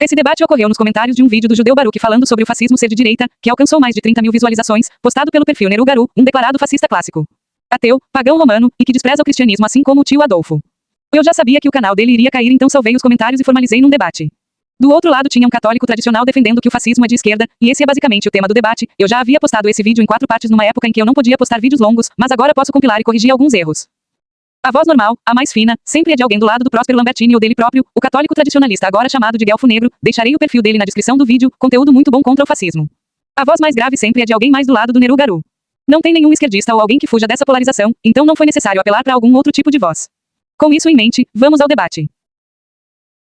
Esse debate ocorreu nos comentários de um vídeo do judeu Baruch falando sobre o fascismo ser de direita, que alcançou mais de 30 mil visualizações, postado pelo perfil Neru Garu, um declarado fascista clássico. Ateu, pagão romano, e que despreza o cristianismo assim como o tio Adolfo. Eu já sabia que o canal dele iria cair, então salvei os comentários e formalizei num debate. Do outro lado tinha um católico tradicional defendendo que o fascismo é de esquerda, e esse é basicamente o tema do debate. Eu já havia postado esse vídeo em 4 partes numa época em que eu não podia postar vídeos longos, mas agora posso compilar e corrigir alguns erros. A voz normal, a mais fina, sempre é de alguém do lado do Próspero Lambertini ou dele próprio, o católico tradicionalista agora chamado de Guelfo Negro. Deixarei o perfil dele na descrição do vídeo, conteúdo muito bom contra o fascismo. A voz mais grave sempre é de alguém mais do lado do Neru Garu. Não tem nenhum esquerdista ou alguém que fuja dessa polarização, então não foi necessário apelar para algum outro tipo de voz. Com isso em mente, vamos ao debate.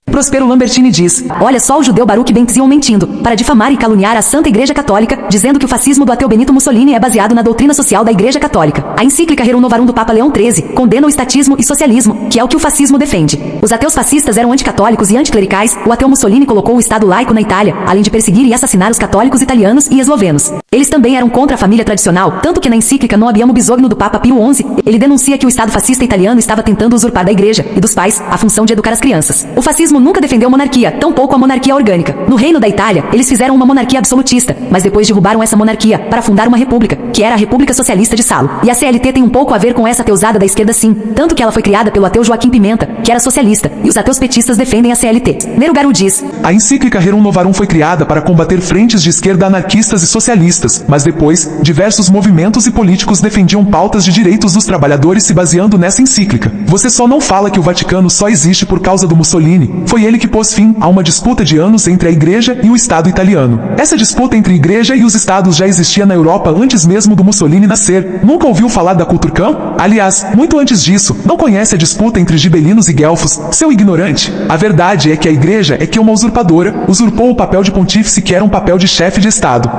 Próspero Lambertini diz: olha só o judeu Baruch Ben Zion mentindo, para difamar e caluniar a Santa Igreja Católica, dizendo que o fascismo do ateu Benito Mussolini é baseado na doutrina social da Igreja Católica. A encíclica Rerum Novarum do Papa Leão XIII condena o estatismo e socialismo, que é o que o fascismo defende. Os ateus fascistas eram anticatólicos e anticlericais. O ateu Mussolini colocou o Estado laico na Itália, além de perseguir e assassinar os católicos italianos e eslovenos. Eles também eram contra a família tradicional, tanto que na encíclica Non Abbiamo Bisogno do Papa Pio XI, ele denuncia que o Estado fascista italiano estava tentando usurpar da Igreja e dos pais a função de educar as crianças. O fascismo nunca defendeu a monarquia, tampouco a monarquia orgânica. No reino da Itália, eles fizeram uma monarquia absolutista, mas depois derrubaram essa monarquia para fundar uma república, que era a República Socialista de Salo. E a CLT tem um pouco a ver com essa ateusada da esquerda sim, tanto que ela foi criada pelo ateu Joaquim Pimenta, que era socialista, e os ateus petistas defendem a CLT. Neru Garu diz: a encíclica Rerum Novarum foi criada para combater frentes de esquerda anarquistas e socialistas, mas depois, diversos movimentos e políticos defendiam pautas de direitos dos trabalhadores se baseando nessa encíclica. Você só não fala que o Vaticano só existe por causa do Mussolini. Foi ele que pôs fim a uma disputa de anos entre a Igreja e o Estado italiano. Essa disputa entre a Igreja e os Estados já existia na Europa antes mesmo do Mussolini nascer. Nunca ouviu falar da Kulturkampf? Aliás, muito antes disso, não conhece a disputa entre gibelinos e guelfos, seu ignorante? A verdade é que a Igreja é que uma usurpadora usurpou o papel de pontífice, que era um papel de chefe de Estado.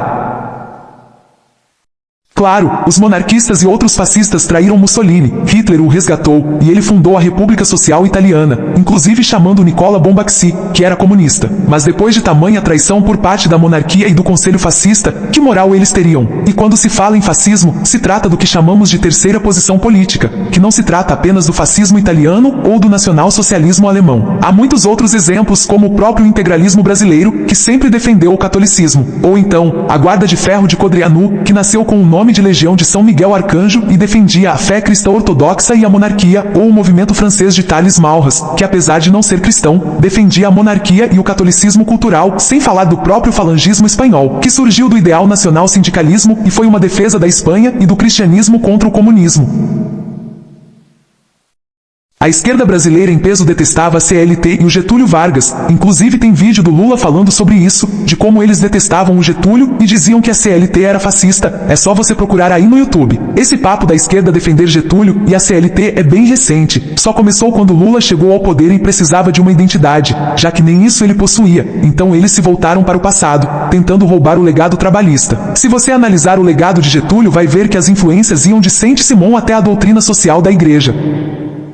Claro, os monarquistas e outros fascistas traíram Mussolini. Hitler o resgatou, e ele fundou a República Social Italiana, inclusive chamando Nicola Bombaxi, que era comunista. Mas depois de tamanha traição por parte da monarquia e do Conselho Fascista, que moral eles teriam? E quando se fala em fascismo, se trata do que chamamos de terceira posição política, que não se trata apenas do fascismo italiano ou do nacional-socialismo alemão. Há muitos outros exemplos, como o próprio integralismo brasileiro, que sempre defendeu o catolicismo. Ou então, a Guarda de Ferro de Codreanu, que nasceu com o nome de Legião de São Miguel Arcanjo e defendia a fé cristã ortodoxa e a monarquia, ou o movimento francês de Thales Malras, que apesar de não ser cristão, defendia a monarquia e o catolicismo cultural, sem falar do próprio falangismo espanhol, que surgiu do ideal nacional sindicalismo e foi uma defesa da Espanha e do cristianismo contra o comunismo. A esquerda brasileira em peso detestava a CLT e o Getúlio Vargas, inclusive tem vídeo do Lula falando sobre isso, de como eles detestavam o Getúlio e diziam que a CLT era fascista. É só você procurar aí no YouTube. Esse papo da esquerda defender Getúlio e a CLT é bem recente, só começou quando Lula chegou ao poder e precisava de uma identidade, já que nem isso ele possuía, então eles se voltaram para o passado, tentando roubar o legado trabalhista. Se você analisar o legado de Getúlio, vai ver que as influências iam de Saint-Simon até a doutrina social da Igreja.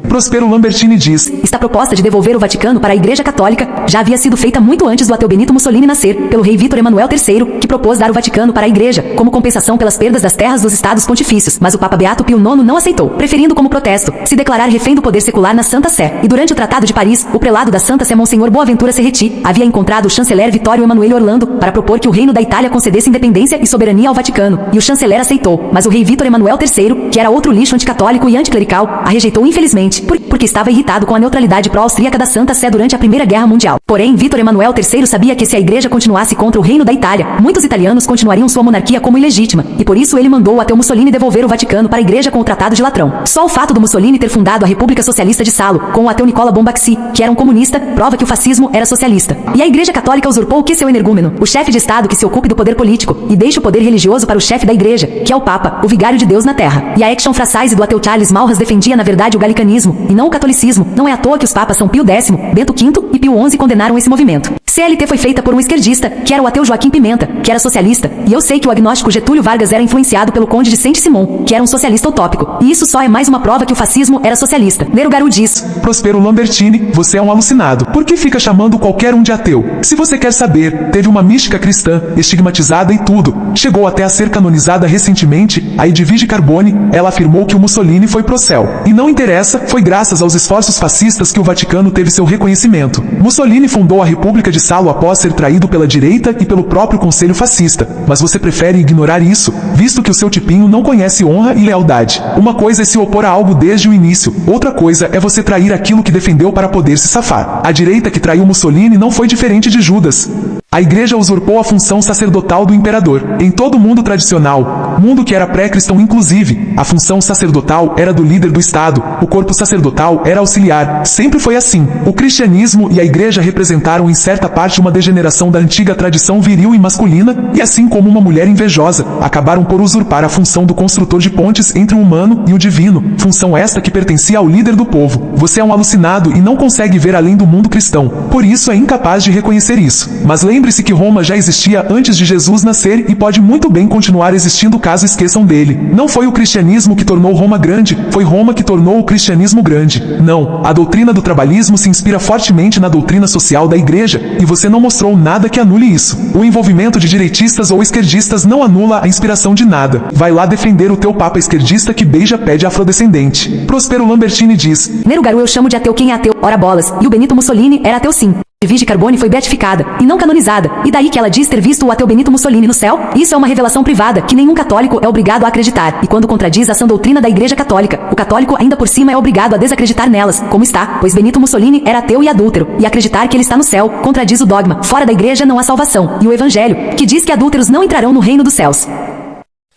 Próspero Lambertini diz: esta proposta de devolver o Vaticano para a Igreja Católica já havia sido feita muito antes do ateu Benito Mussolini nascer, pelo rei Vítor Emanuel III, que propôs dar o Vaticano para a Igreja, como compensação pelas perdas das terras dos estados pontifícios, mas o Papa Beato Pio IX não aceitou, preferindo como protesto, se declarar refém do poder secular na Santa Sé. E durante o Tratado de Paris, o prelado da Santa Sé Monsenhor Boaventura Serretti havia encontrado o chanceler Vittorio Emanuele Orlando para propor que o reino da Itália concedesse independência e soberania ao Vaticano, e o chanceler aceitou, mas o rei Vítor Emanuel III, que era outro lixo anticatólico e anticlerical, a rejeitou infelizmente, porque estava irritado com a neutralidade pró-austríaca da Santa Sé durante a Primeira Guerra Mundial. Porém, Vítor Emanuel III sabia que se a Igreja continuasse contra o reino da Itália, muitos italianos continuariam sua monarquia como ilegítima, e por isso ele mandou o ateu Mussolini devolver o Vaticano para a Igreja com o Tratado de Latrão. Só o fato do Mussolini ter fundado a República Socialista de Salo, com o ateu Nicola Bombaxi, que era um comunista, prova que o fascismo era socialista. E a Igreja Católica usurpou o que seu energúmeno, o chefe de Estado que se ocupe do poder político, e deixe o poder religioso para o chefe da Igreja, que é o Papa, o vigário de Deus na Terra. E a Action Phrase do ateu Charles Malras defendia na verdade o galicanismo, e não o catolicismo. Não é à toa que os papas São Pio X, Bento V e Pio XI condenaram esse movimento. CLT foi feita por um esquerdista, que era o ateu Joaquim Pimenta, que era socialista, e eu sei que o agnóstico Getúlio Vargas era influenciado pelo conde de Saint-Simon, que era um socialista utópico. E isso só é mais uma prova que o fascismo era socialista. Neru Garu diz: Próspero Lambertini, você é um alucinado. Por que fica chamando qualquer um de ateu? Se você quer saber, teve uma mística cristã, estigmatizada e tudo. Chegou até a ser canonizada recentemente, a Edvige Carboni, ela afirmou que o Mussolini foi pro céu. E não interessa, foi graças aos esforços fascistas que o Vaticano teve seu reconhecimento. Mussolini fundou a República de injustiçá-lo após ser traído pela direita e pelo próprio conselho fascista. Mas você prefere ignorar isso, visto que o seu tipinho não conhece honra e lealdade. Uma coisa é se opor a algo desde o início, outra coisa é você trair aquilo que defendeu para poder se safar. A direita que traiu Mussolini não foi diferente de Judas. A igreja usurpou a função sacerdotal do imperador. Em todo o mundo tradicional, mundo que era pré-cristão inclusive, a função sacerdotal era do líder do Estado, o corpo sacerdotal era auxiliar. Sempre foi assim. O cristianismo e a igreja representaram em certa parte uma degeneração da antiga tradição viril e masculina, e assim como uma mulher invejosa, acabaram por usurpar a função do construtor de pontes entre o humano e o divino, função esta que pertencia ao líder do povo. Você é um alucinado e não consegue ver além do mundo cristão, por isso é incapaz de reconhecer isso. Mas lembre-se que Roma já existia antes de Jesus nascer e pode muito bem continuar existindo caso esqueçam dele. Não foi o cristianismo que tornou Roma grande, foi Roma que tornou o cristianismo grande. Não, a doutrina do trabalhismo se inspira fortemente na doutrina social da igreja, e você não mostrou nada que anule isso. O envolvimento de direitistas ou esquerdistas não anula a inspiração de nada. Vai lá defender o teu papa esquerdista que beija pé de afrodescendente. Prospero Lambertini diz: Nero Garu eu chamo de ateu quem é ateu, ora bolas, e o Benito Mussolini era ateu sim. Vige Carbone foi beatificada, e não canonizada, e daí que ela diz ter visto o ateu Benito Mussolini no céu? Isso é uma revelação privada, que nenhum católico é obrigado a acreditar, e quando contradiz a sã doutrina da Igreja Católica, o católico ainda por cima é obrigado a desacreditar nelas, como está, pois Benito Mussolini era ateu e adúltero, e acreditar que ele está no céu, contradiz o dogma, fora da Igreja não há salvação, e o Evangelho, que diz que adúlteros não entrarão no reino dos céus.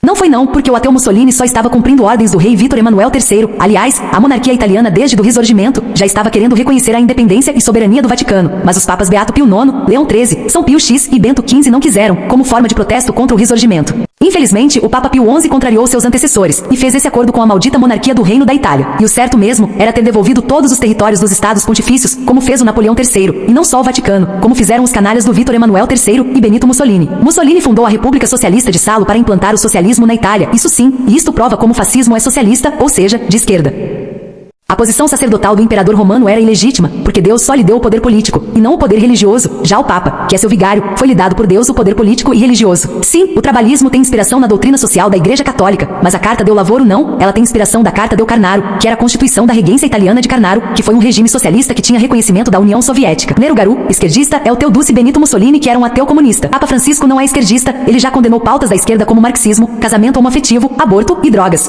Não foi não, porque o ateu Mussolini só estava cumprindo ordens do rei Vítor Emanuel III. Aliás, a monarquia italiana desde do Risorgimento já estava querendo reconhecer a independência e soberania do Vaticano, mas os papas Beato Pio IX, Leão XIII, São Pio X e Bento XV não quiseram, como forma de protesto contra o Risorgimento. Infelizmente, o Papa Pio XI contrariou seus antecessores e fez esse acordo com a maldita monarquia do Reino da Itália. E o certo mesmo era ter devolvido todos os territórios dos estados pontifícios, como fez o Napoleão III, e não só o Vaticano, como fizeram os canalhas do Vítor Emanuel III e Benito Mussolini. Mussolini fundou a República Socialista de Salo para implantar o socialismo na Itália, isso sim, e isto prova como o fascismo é socialista, ou seja, de esquerda. A posição sacerdotal do imperador romano era ilegítima, porque Deus só lhe deu o poder político, e não o poder religioso. Já o Papa, que é seu vigário, foi-lhe dado por Deus o poder político e religioso. Sim, o trabalhismo tem inspiração na doutrina social da Igreja Católica, mas a Carta deu Lavoro não, ela tem inspiração da Carta deu Carnaro, que era a Constituição da Regência Italiana de Carnaro, que foi um regime socialista que tinha reconhecimento da União Soviética. Nero Garu, esquerdista, é o Teoduce Benito Mussolini que era um ateu comunista. Papa Francisco não é esquerdista, ele já condenou pautas da esquerda como marxismo, casamento homoafetivo, aborto e drogas.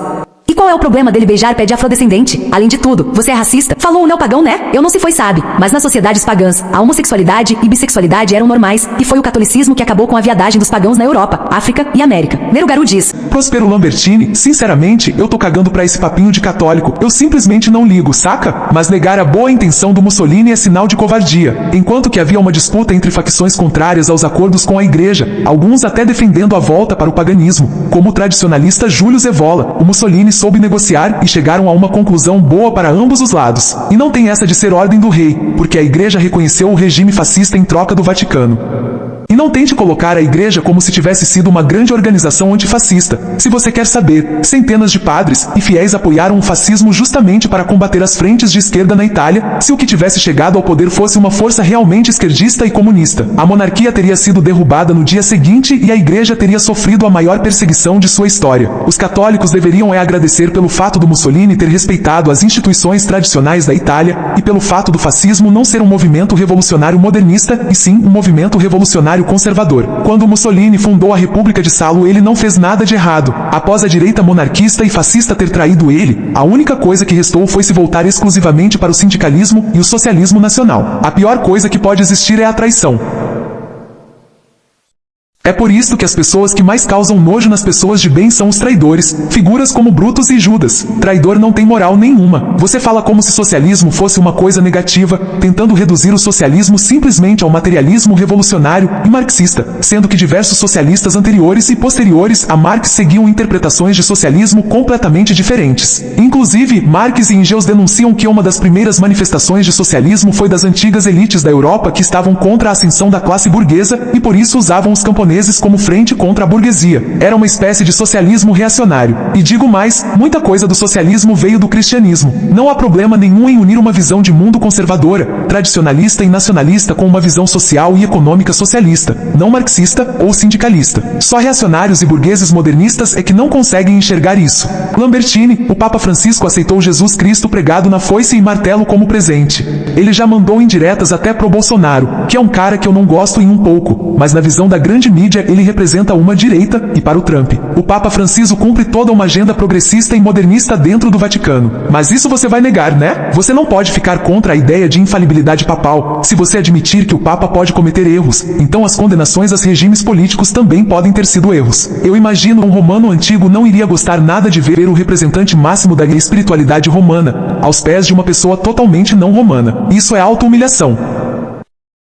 E qual é o problema dele beijar pé de afrodescendente? Além de tudo, você é racista? Falou o neopagão, né? Eu não se foi sabe, mas nas sociedades pagãs, a homossexualidade e bissexualidade eram normais, e foi o catolicismo que acabou com a viadagem dos pagãos na Europa, África e América. Nero Garu diz: Prospero Lambertini, sinceramente, eu tô cagando pra esse papinho de católico, eu simplesmente não ligo, saca? Mas negar a boa intenção do Mussolini é sinal de covardia. Enquanto que havia uma disputa entre facções contrárias aos acordos com a igreja, alguns até defendendo a volta para o paganismo, como o tradicionalista Júlio Zevola, o Mussolini soube negociar e chegaram a uma conclusão boa para ambos os lados. E não tem essa de ser ordem do rei, porque a igreja reconheceu o regime fascista em troca do Vaticano. E não tente colocar a igreja como se tivesse sido uma grande organização antifascista. Se você quer saber, centenas de padres e fiéis apoiaram o fascismo justamente para combater as frentes de esquerda na Itália. Se o que tivesse chegado ao poder fosse uma força realmente esquerdista e comunista, a monarquia teria sido derrubada no dia seguinte e a igreja teria sofrido a maior perseguição de sua história. Os católicos deveriam agradecer pelo fato do Mussolini ter respeitado as instituições tradicionais da Itália e pelo fato do fascismo não ser um movimento revolucionário modernista, e sim um movimento revolucionário conservador. Quando Mussolini fundou a República de Salo, ele não fez nada de errado. Após a direita monarquista e fascista ter traído ele, a única coisa que restou foi se voltar exclusivamente para o sindicalismo e o socialismo nacional. A pior coisa que pode existir é a traição. É por isso que as pessoas que mais causam nojo nas pessoas de bem são os traidores, figuras como Brutus e Judas. Traidor não tem moral nenhuma. Você fala como se socialismo fosse uma coisa negativa, tentando reduzir o socialismo simplesmente ao materialismo revolucionário e marxista, sendo que diversos socialistas anteriores e posteriores a Marx seguiam interpretações de socialismo completamente diferentes. Inclusive, Marx e Engels denunciam que uma das primeiras manifestações de socialismo foi das antigas elites da Europa que estavam contra a ascensão da classe burguesa e por isso usavam os camponeses poloneses como frente contra a burguesia. Era uma espécie de socialismo reacionário. E digo mais, muita coisa do socialismo veio do cristianismo. Não há problema nenhum em unir uma visão de mundo conservadora, tradicionalista e nacionalista com uma visão social e econômica socialista, não marxista ou sindicalista. Só reacionários e burgueses modernistas é que não conseguem enxergar isso. Lambertini, o Papa Francisco aceitou Jesus Cristo pregado na foice e martelo como presente. Ele já mandou indiretas até pro Bolsonaro, que é um cara que eu não gosto em um pouco, mas na visão da grande mídia ele representa uma direita, e para o Trump. O Papa Francisco cumpre toda uma agenda progressista e modernista dentro do Vaticano. Mas isso você vai negar, né? Você não pode ficar contra a ideia de infalibilidade papal. Se você admitir que o Papa pode cometer erros, então as condenações aos regimes políticos também podem ter sido erros. Eu imagino um romano antigo não iria gostar nada de ver o representante máximo da espiritualidade romana aos pés de uma pessoa totalmente não romana. Isso é auto-humilhação.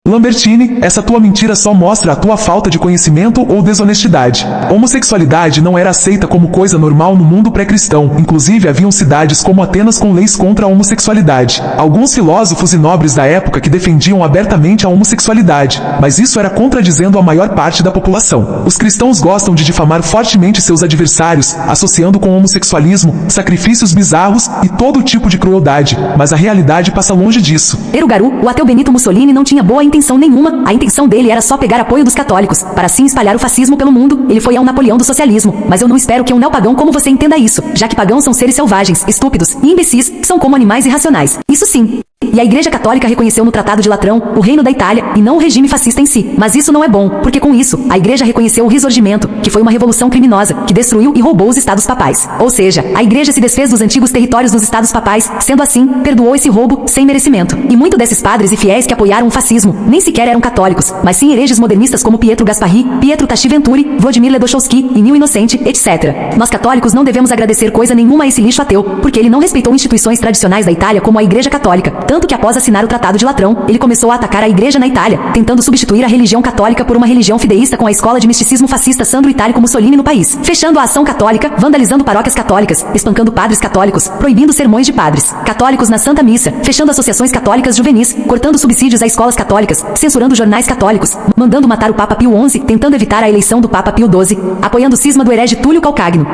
Lambertini, essa tua mentira só mostra a tua falta de conhecimento ou desonestidade. Homossexualidade não era aceita como coisa normal no mundo pré-cristão. Inclusive haviam cidades como Atenas com leis contra a homossexualidade. Alguns filósofos e nobres da época que defendiam abertamente a homossexualidade, mas isso era contradizendo a maior parte da população. Os cristãos gostam de difamar fortemente seus adversários, associando com o homossexualismo, sacrifícios bizarros e todo tipo de crueldade, mas a realidade passa longe disso. Erugaru, o ateu Benito Mussolini não tinha boa intenção nenhuma. A intenção dele era só pegar apoio dos católicos, para assim espalhar o fascismo pelo mundo. Ele foi ao Napoleão do socialismo. Mas eu não espero que um neopagão como você entenda isso, já que pagãos são seres selvagens, estúpidos e imbecis, que são como animais irracionais. Isso sim. E a Igreja Católica reconheceu no Tratado de Latrão o reino da Itália e não o regime fascista em si. Mas isso não é bom, porque com isso, a Igreja reconheceu o Risorgimento, que foi uma revolução criminosa, que destruiu e roubou os estados papais. Ou seja, a Igreja se desfez dos antigos territórios dos estados papais, sendo assim, perdoou esse roubo sem merecimento. E muito desses padres e fiéis que apoiaram o fascismo nem sequer eram católicos, mas sim hereges modernistas como Pietro Gasparri, Pietro Tachi Venturi, Vladimir Ledochowski e Nil Inocente, etc. Nós católicos não devemos agradecer coisa nenhuma a esse lixo ateu, porque ele não respeitou instituições tradicionais da Itália como a Igreja Católica, tanto que após assinar o Tratado de Latrão, ele começou a atacar a Igreja na Itália, tentando substituir a religião católica por uma religião fideísta com a escola de misticismo fascista Sandro Itálico Mussolini no país, fechando a ação católica, vandalizando paróquias católicas, espancando padres católicos, proibindo sermões de padres católicos na Santa Missa, fechando associações católicas juvenis, cortando subsídios a escolas católicas, censurando jornais católicos, mandando matar o Papa Pio XI, tentando evitar a eleição do Papa Pio XII, apoiando o cisma do herege Túlio Calcagno.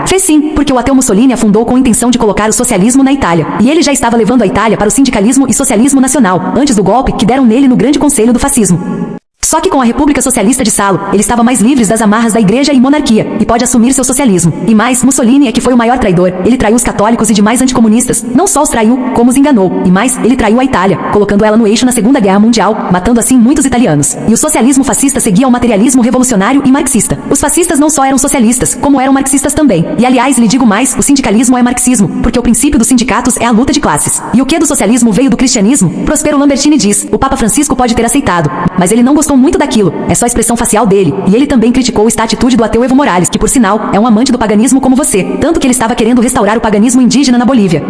Fez sim, porque o ateu Mussolini afundou com a intenção de colocar o socialismo na Itália. E ele já estava levando a Itália para o sindicalismo e socialismo nacional, antes do golpe que deram nele no Grande Conselho do Fascismo. Só que com a República Socialista de Salo, ele estava mais livre das amarras da igreja e monarquia, e pode assumir seu socialismo. E mais, Mussolini é que foi o maior traidor. Ele traiu os católicos e demais anticomunistas. Não só os traiu, como os enganou. E mais, ele traiu a Itália, colocando ela no eixo na Segunda Guerra Mundial, matando assim muitos italianos. E o socialismo fascista seguia o materialismo revolucionário e marxista. Os fascistas não só eram socialistas, como eram marxistas também. E aliás, lhe digo mais, o sindicalismo é marxismo, porque o princípio dos sindicatos é a luta de classes. E o que do socialismo veio do cristianismo? Prospero Lambertini diz, o Papa Francisco pode ter aceitado, mas ele não gostou muito daquilo, é só a expressão facial dele, e ele também criticou esta atitude do ateu Evo Morales, que por sinal, é um amante do paganismo como você, tanto que ele estava querendo restaurar o paganismo indígena na Bolívia.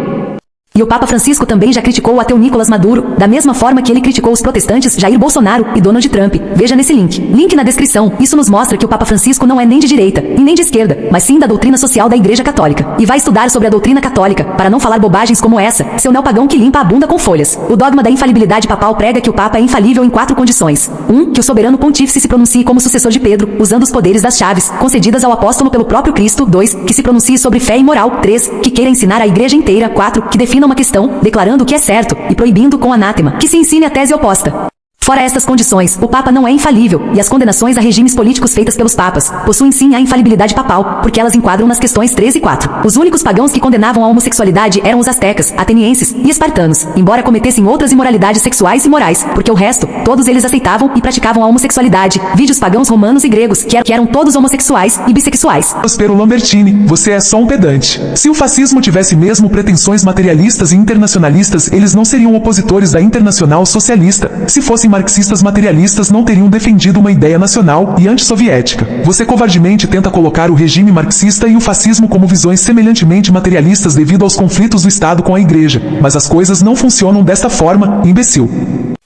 E o Papa Francisco também já criticou o ateu Nicolás Maduro, da mesma forma que ele criticou os protestantes Jair Bolsonaro e Donald Trump. Veja nesse link. Link na descrição. Isso nos mostra que o Papa Francisco não é nem de direita, e nem de esquerda, mas sim da doutrina social da Igreja Católica. E vai estudar sobre a doutrina católica, para não falar bobagens como essa, seu neopagão que limpa a bunda com folhas. O dogma da infalibilidade papal prega que o Papa é infalível em 4 condições. 1. Que o soberano pontífice se pronuncie como sucessor de Pedro, usando os poderes das chaves, concedidas ao apóstolo pelo próprio Cristo. 2. Que se pronuncie sobre fé e moral. 3. Que queira ensinar a Igreja inteira. 4. Que defina uma questão, declarando o que é certo, e proibindo com anátema, que se ensine a tese oposta. Fora estas condições, o Papa não é infalível, e as condenações a regimes políticos feitas pelos papas possuem sim a infalibilidade papal, porque elas enquadram nas questões 3 e 4. Os únicos pagãos que condenavam a homossexualidade eram os astecas, atenienses e espartanos, embora cometessem outras imoralidades sexuais e morais, porque o resto, todos eles aceitavam e praticavam a homossexualidade, vide os pagãos romanos e gregos, que eram todos homossexuais e bissexuais. Prospero Lambertini, você é só um pedante. Se o fascismo tivesse mesmo pretensões materialistas e internacionalistas, eles não seriam opositores da Internacional Socialista. Se fossem marxistas materialistas, não teriam defendido uma ideia nacional e antissoviética. Você covardemente tenta colocar o regime marxista e o fascismo como visões semelhantemente materialistas devido aos conflitos do Estado com a Igreja, mas as coisas não funcionam desta forma, imbecil.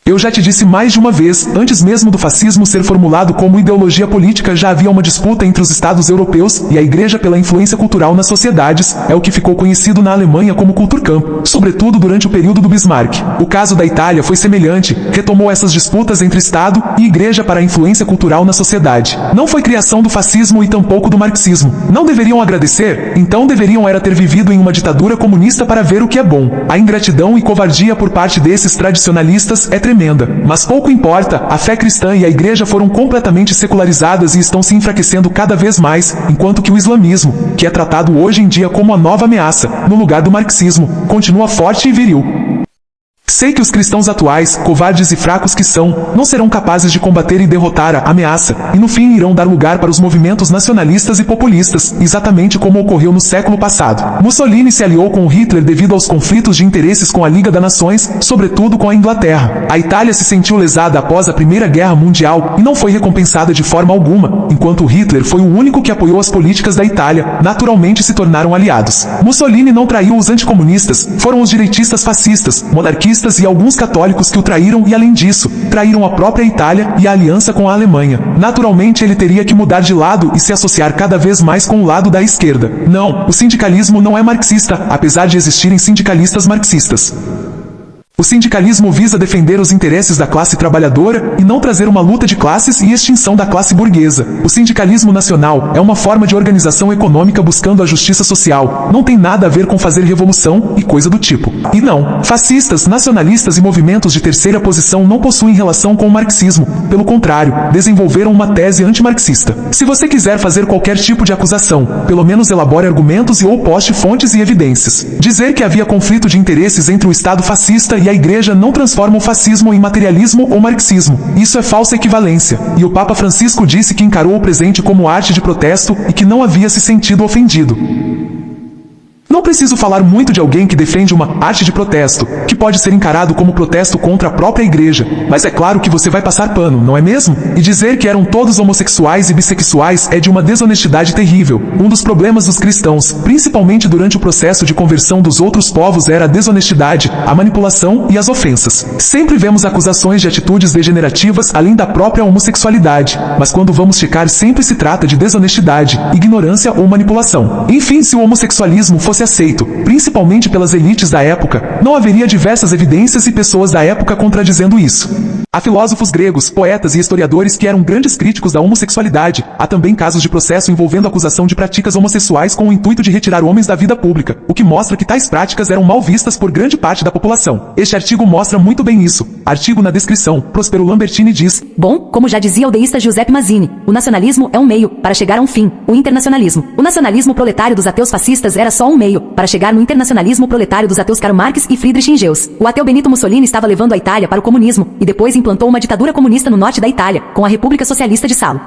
Eu já te disse mais de uma vez, antes mesmo do fascismo ser formulado como ideologia política, já havia uma disputa entre os estados europeus e a Igreja pela influência cultural nas sociedades, é o que ficou conhecido na Alemanha como Kulturkampf, sobretudo durante o período do Bismarck. O caso da Itália foi semelhante, retomou essas disputas entre Estado e Igreja para a influência cultural na sociedade. Não foi criação do fascismo e tampouco do marxismo. Não deveriam agradecer? Então deveriam era ter vivido em uma ditadura comunista para ver o que é bom. A ingratidão e covardia por parte desses tradicionalistas é tremenda. Mas pouco importa, a fé cristã e a igreja foram completamente secularizadas e estão se enfraquecendo cada vez mais, enquanto que o islamismo, que é tratado hoje em dia como a nova ameaça, no lugar do marxismo, continua forte e viril. Sei que os cristãos atuais, covardes e fracos que são, não serão capazes de combater e derrotar a ameaça, e no fim irão dar lugar para os movimentos nacionalistas e populistas, exatamente como ocorreu no século passado. Mussolini se aliou com Hitler devido aos conflitos de interesses com a Liga das Nações, sobretudo com a Inglaterra. A Itália se sentiu lesada após a Primeira Guerra Mundial e não foi recompensada de forma alguma, enquanto Hitler foi o único que apoiou as políticas da Itália, naturalmente se tornaram aliados. Mussolini não traiu os anticomunistas, foram os direitistas fascistas, monarquistas e alguns católicos que o traíram e, além disso, traíram a própria Itália e a aliança com a Alemanha. Naturalmente ele teria que mudar de lado e se associar cada vez mais com o lado da esquerda. Não, o sindicalismo não é marxista, apesar de existirem sindicalistas marxistas. O sindicalismo visa defender os interesses da classe trabalhadora e não trazer uma luta de classes e extinção da classe burguesa. O sindicalismo nacional é uma forma de organização econômica buscando a justiça social. Não tem nada a ver com fazer revolução e coisa do tipo. E não, fascistas, nacionalistas e movimentos de terceira posição não possuem relação com o marxismo. Pelo contrário, desenvolveram uma tese antimarxista. Se você quiser fazer qualquer tipo de acusação, pelo menos elabore argumentos e ou poste fontes e evidências. Dizer que havia conflito de interesses entre o Estado fascista e a Igreja não transforma o fascismo em materialismo ou marxismo. Isso é falsa equivalência. E o Papa Francisco disse que encarou o presente como arte de protesto e que não havia se sentido ofendido. Não preciso falar muito de alguém que defende uma arte de protesto, que pode ser encarado como protesto contra a própria igreja, mas é claro que você vai passar pano, não é mesmo? E dizer que eram todos homossexuais e bissexuais é de uma desonestidade terrível. Um dos problemas dos cristãos, principalmente durante o processo de conversão dos outros povos, era a desonestidade, a manipulação e as ofensas. Sempre vemos acusações de atitudes degenerativas além da própria homossexualidade, mas quando vamos checar sempre se trata de desonestidade, ignorância ou manipulação. Enfim, se o homossexualismo fosse aceito, principalmente pelas elites da época, não haveria diversas evidências e pessoas da época contradizendo isso. Há filósofos gregos, poetas e historiadores que eram grandes críticos da homossexualidade. Há também casos de processo envolvendo acusação de práticas homossexuais com o intuito de retirar homens da vida pública, o que mostra que tais práticas eram mal vistas por grande parte da população. Este artigo mostra muito bem isso. Artigo na descrição. Prospero Lambertini diz: Bom, como já dizia o deísta Giuseppe Mazzini, o nacionalismo é um meio para chegar a um fim, o internacionalismo. O nacionalismo proletário dos ateus fascistas era só um meio para chegar no internacionalismo proletário dos ateus Karl Marx e Friedrich Engels. O ateu Benito Mussolini estava levando a Itália para o comunismo e depois implantou uma ditadura comunista no norte da Itália, com a República Socialista de Salo.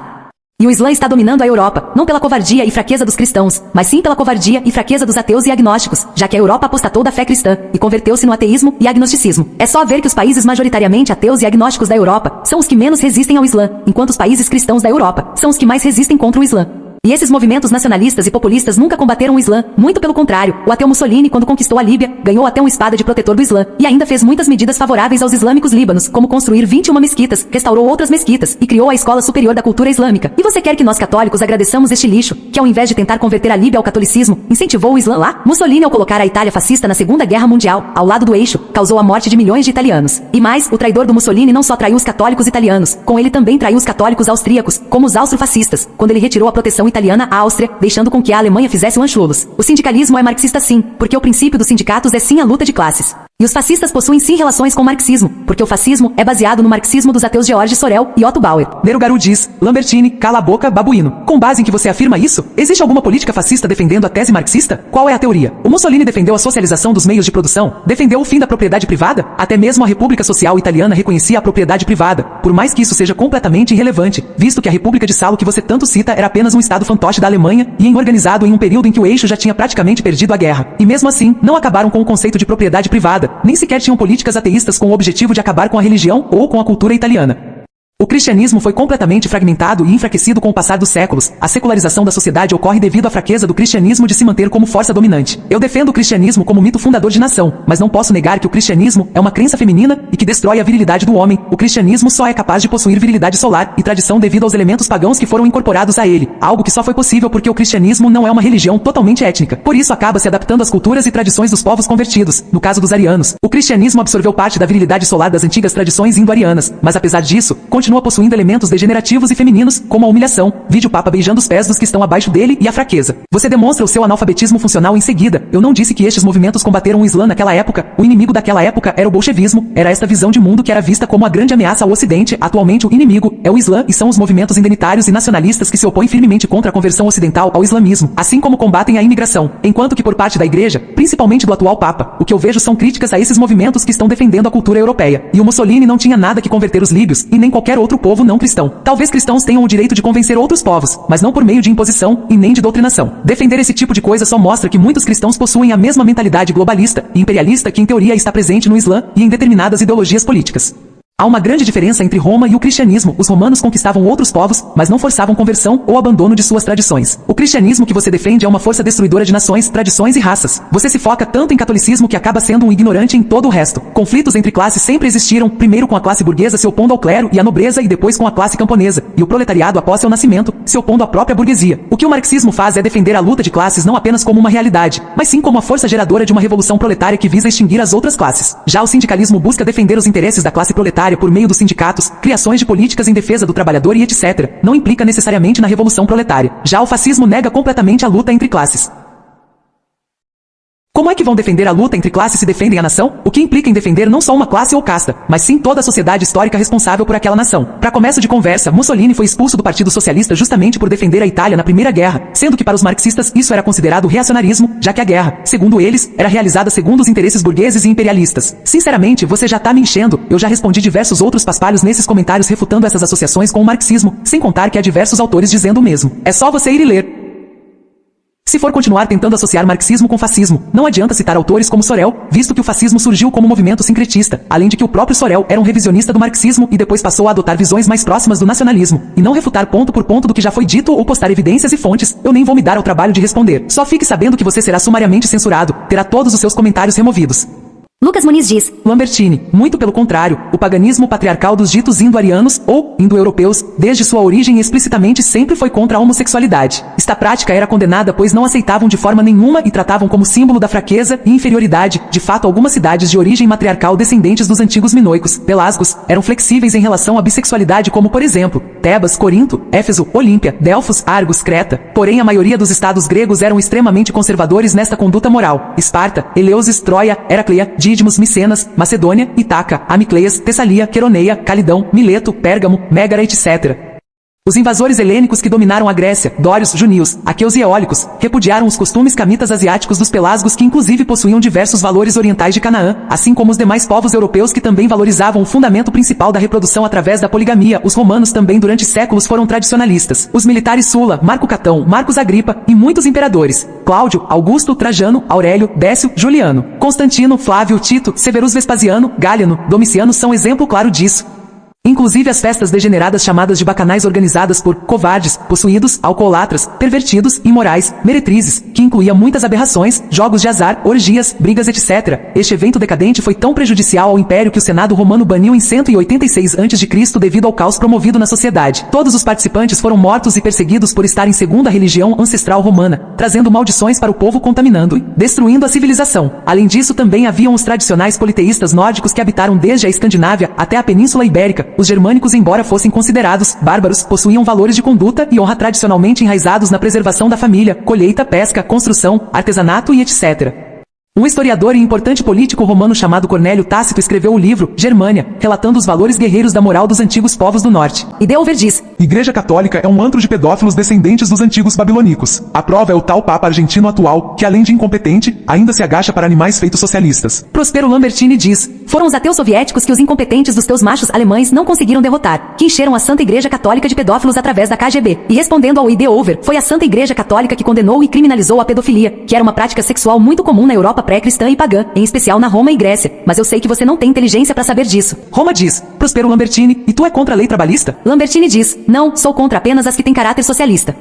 E o Islã está dominando a Europa, não pela covardia e fraqueza dos cristãos, mas sim pela covardia e fraqueza dos ateus e agnósticos, já que a Europa apostatou da fé cristã e converteu-se no ateísmo e agnosticismo. É só ver que os países majoritariamente ateus e agnósticos da Europa são os que menos resistem ao Islã, enquanto os países cristãos da Europa são os que mais resistem contra o Islã. E esses movimentos nacionalistas e populistas nunca combateram o Islã, muito pelo contrário. O ateu Mussolini, quando conquistou a Líbia, ganhou até uma espada de protetor do Islã, e ainda fez muitas medidas favoráveis aos islâmicos líbanos, como construir 21 mesquitas, restaurou outras mesquitas, e criou a Escola Superior da Cultura Islâmica. E você quer que nós católicos agradeçamos este lixo, que ao invés de tentar converter a Líbia ao catolicismo, incentivou o Islã lá? Mussolini, ao colocar a Itália fascista na Segunda Guerra Mundial, ao lado do eixo, causou a morte de milhões de italianos. E mais, o traidor do Mussolini não só traiu os católicos italianos, com ele também traiu os católicos austríacos, como os austrofascistas, quando ele retirou a proteção italiana à Áustria, deixando com que a Alemanha fizesse o Anschluss. O sindicalismo é marxista sim, porque o princípio dos sindicatos é sim a luta de classes. E os fascistas possuem sim relações com o marxismo, porque o fascismo é baseado no marxismo dos ateus George Sorel e Otto Bauer. Nerugaru diz: Lambertini, cala a boca, babuíno. Com base em que você afirma isso, existe alguma política fascista defendendo a tese marxista? Qual é a teoria? O Mussolini defendeu a socialização dos meios de produção, defendeu o fim da propriedade privada, até mesmo a República Social Italiana reconhecia a propriedade privada, por mais que isso seja completamente irrelevante, visto que a República de Salo que você tanto cita era apenas um estado fantoche da Alemanha e organizado em um período em que o eixo já tinha praticamente perdido a guerra. E mesmo assim, não acabaram com o conceito de propriedade privada, nem sequer tinham políticas ateístas com o objetivo de acabar com a religião ou com a cultura italiana. O cristianismo foi completamente fragmentado e enfraquecido com o passar dos séculos. A secularização da sociedade ocorre devido à fraqueza do cristianismo de se manter como força dominante. Eu defendo o cristianismo como mito fundador de nação, mas não posso negar que o cristianismo é uma crença feminina e que destrói a virilidade do homem. O cristianismo só é capaz de possuir virilidade solar e tradição devido aos elementos pagãos que foram incorporados a ele, algo que só foi possível porque o cristianismo não é uma religião totalmente étnica. Por isso acaba se adaptando às culturas e tradições dos povos convertidos. No caso dos arianos, o cristianismo absorveu parte da virilidade solar das antigas tradições indo-arianas, mas apesar disso, continua possuindo elementos degenerativos e femininos, como a humilhação, vide o Papa beijando os pés dos que estão abaixo dele, e a fraqueza. Você demonstra o seu analfabetismo funcional em seguida. Eu não disse que estes movimentos combateram o Islã naquela época. O inimigo daquela época era o bolchevismo, era esta visão de mundo que era vista como a grande ameaça ao Ocidente. Atualmente o inimigo é o Islã e são os movimentos identitários e nacionalistas que se opõem firmemente contra a conversão ocidental ao islamismo, assim como combatem a imigração. Enquanto que por parte da igreja, principalmente do atual Papa, o que eu vejo são críticas a esses movimentos que estão defendendo a cultura europeia. E o Mussolini não tinha nada que converter os líbios, e nem qualquer outro povo não cristão. Talvez cristãos tenham o direito de convencer outros povos, mas não por meio de imposição e nem de doutrinação. Defender esse tipo de coisa só mostra que muitos cristãos possuem a mesma mentalidade globalista e imperialista que em teoria está presente no Islã e em determinadas ideologias políticas. Há uma grande diferença entre Roma e o cristianismo. Os romanos conquistavam outros povos, mas não forçavam conversão ou abandono de suas tradições. O cristianismo que você defende é uma força destruidora de nações, tradições e raças. Você se foca tanto em catolicismo que acaba sendo um ignorante em todo o resto. Conflitos entre classes sempre existiram, primeiro com a classe burguesa se opondo ao clero e à nobreza e depois com a classe camponesa, e o proletariado após seu nascimento, se opondo à própria burguesia. O que o marxismo faz é defender a luta de classes não apenas como uma realidade, mas sim como a força geradora de uma revolução proletária que visa extinguir as outras classes. Já o sindicalismo busca defender os interesses da classe proletária por meio dos sindicatos, criações de políticas em defesa do trabalhador e etc. Não implica necessariamente na revolução proletária. Já o fascismo nega completamente a luta entre classes. Como é que vão defender a luta entre classes se defendem a nação? O que implica em defender não só uma classe ou casta, mas sim toda a sociedade histórica responsável por aquela nação. Para começo de conversa, Mussolini foi expulso do Partido Socialista justamente por defender a Itália na Primeira Guerra, sendo que para os marxistas isso era considerado reacionarismo, já que a guerra, segundo eles, era realizada segundo os interesses burgueses e imperialistas. Sinceramente, você já tá me enchendo. Eu já respondi diversos outros paspalhos nesses comentários refutando essas associações com o marxismo, sem contar que há diversos autores dizendo o mesmo. É só você ir e ler. Se for continuar tentando associar marxismo com fascismo, não adianta citar autores como Sorel, visto que o fascismo surgiu como movimento sincretista, além de que o próprio Sorel era um revisionista do marxismo e depois passou a adotar visões mais próximas do nacionalismo, e não refutar ponto por ponto do que já foi dito ou postar evidências e fontes. Eu nem vou me dar ao trabalho de responder. Só fique sabendo que você será sumariamente censurado, terá todos os seus comentários removidos. Lucas Muniz diz: Lambertini, muito pelo contrário, o paganismo patriarcal dos ditos indo-arianos, ou indo-europeus, desde sua origem explicitamente sempre foi contra a homossexualidade. Esta prática era condenada pois não aceitavam de forma nenhuma e tratavam como símbolo da fraqueza e inferioridade. De fato, algumas cidades de origem matriarcal descendentes dos antigos minoicos, pelasgos, eram flexíveis em relação à bissexualidade como por exemplo, Tebas, Corinto, Éfeso, Olímpia, Delfos, Argos, Creta. Porém, a maioria dos estados gregos eram extremamente conservadores nesta conduta moral. Esparta, Eleusis, Troia, Heracleia, Dídimos, Micenas, Macedônia, Itaca, Amicleias, Tessalia, Queroneia, Calidão, Mileto, Pérgamo, Mégara, etc. Os invasores helênicos que dominaram a Grécia, dórios, junios, aqueus e eólicos, repudiaram os costumes camitas asiáticos dos pelasgos que inclusive possuíam diversos valores orientais de Canaã, assim como os demais povos europeus que também valorizavam o fundamento principal da reprodução através da poligamia. Os romanos também durante séculos foram tradicionalistas. Os militares Sula, Marco Catão, Marcos Agripa e muitos imperadores, Cláudio, Augusto, Trajano, Aurélio, Décio, Juliano, Constantino, Flávio, Tito, Severus Vespasiano, Galeno, Domiciano são exemplo claro disso. Inclusive as festas degeneradas chamadas de bacanais organizadas por covardes, possuídos, alcoolatras, pervertidos, imorais, meretrizes, que incluía muitas aberrações, jogos de azar, orgias, brigas etc. Este evento decadente foi tão prejudicial ao império que o Senado romano baniu em 186 a.C. devido ao caos promovido na sociedade. Todos os participantes foram mortos e perseguidos por estarem segundo a religião ancestral romana, trazendo maldições para o povo, contaminando e destruindo a civilização. Além disso, também haviam os tradicionais politeístas nórdicos que habitaram desde a Escandinávia até a Península Ibérica. Os germânicos, embora fossem considerados bárbaros, possuíam valores de conduta e honra tradicionalmente enraizados na preservação da família, colheita, pesca, construção, artesanato e etc. Um historiador e importante político romano chamado Cornélio Tácito escreveu o livro Germânia, relatando os valores guerreiros da moral dos antigos povos do norte. E Deover diz: Igreja Católica é um antro de pedófilos descendentes dos antigos babilônicos. A prova é o tal Papa argentino atual, que além de incompetente, ainda se agacha para animais feitos socialistas. Prospero Lambertini diz: Foram os ateus soviéticos que os incompetentes dos teus machos alemães não conseguiram derrotar, que encheram a Santa Igreja Católica de pedófilos através da KGB. E respondendo ao ID Over, foi a Santa Igreja Católica que condenou e criminalizou a pedofilia, que era uma prática sexual muito comum na Europa pré-cristã e pagã, em especial na Roma e Grécia. Mas eu sei que você não tem inteligência para saber disso. Roma diz: Prospero Lambertini, e tu é contra a lei trabalhista? Lambertini diz: Não, sou contra apenas as que têm caráter socialista.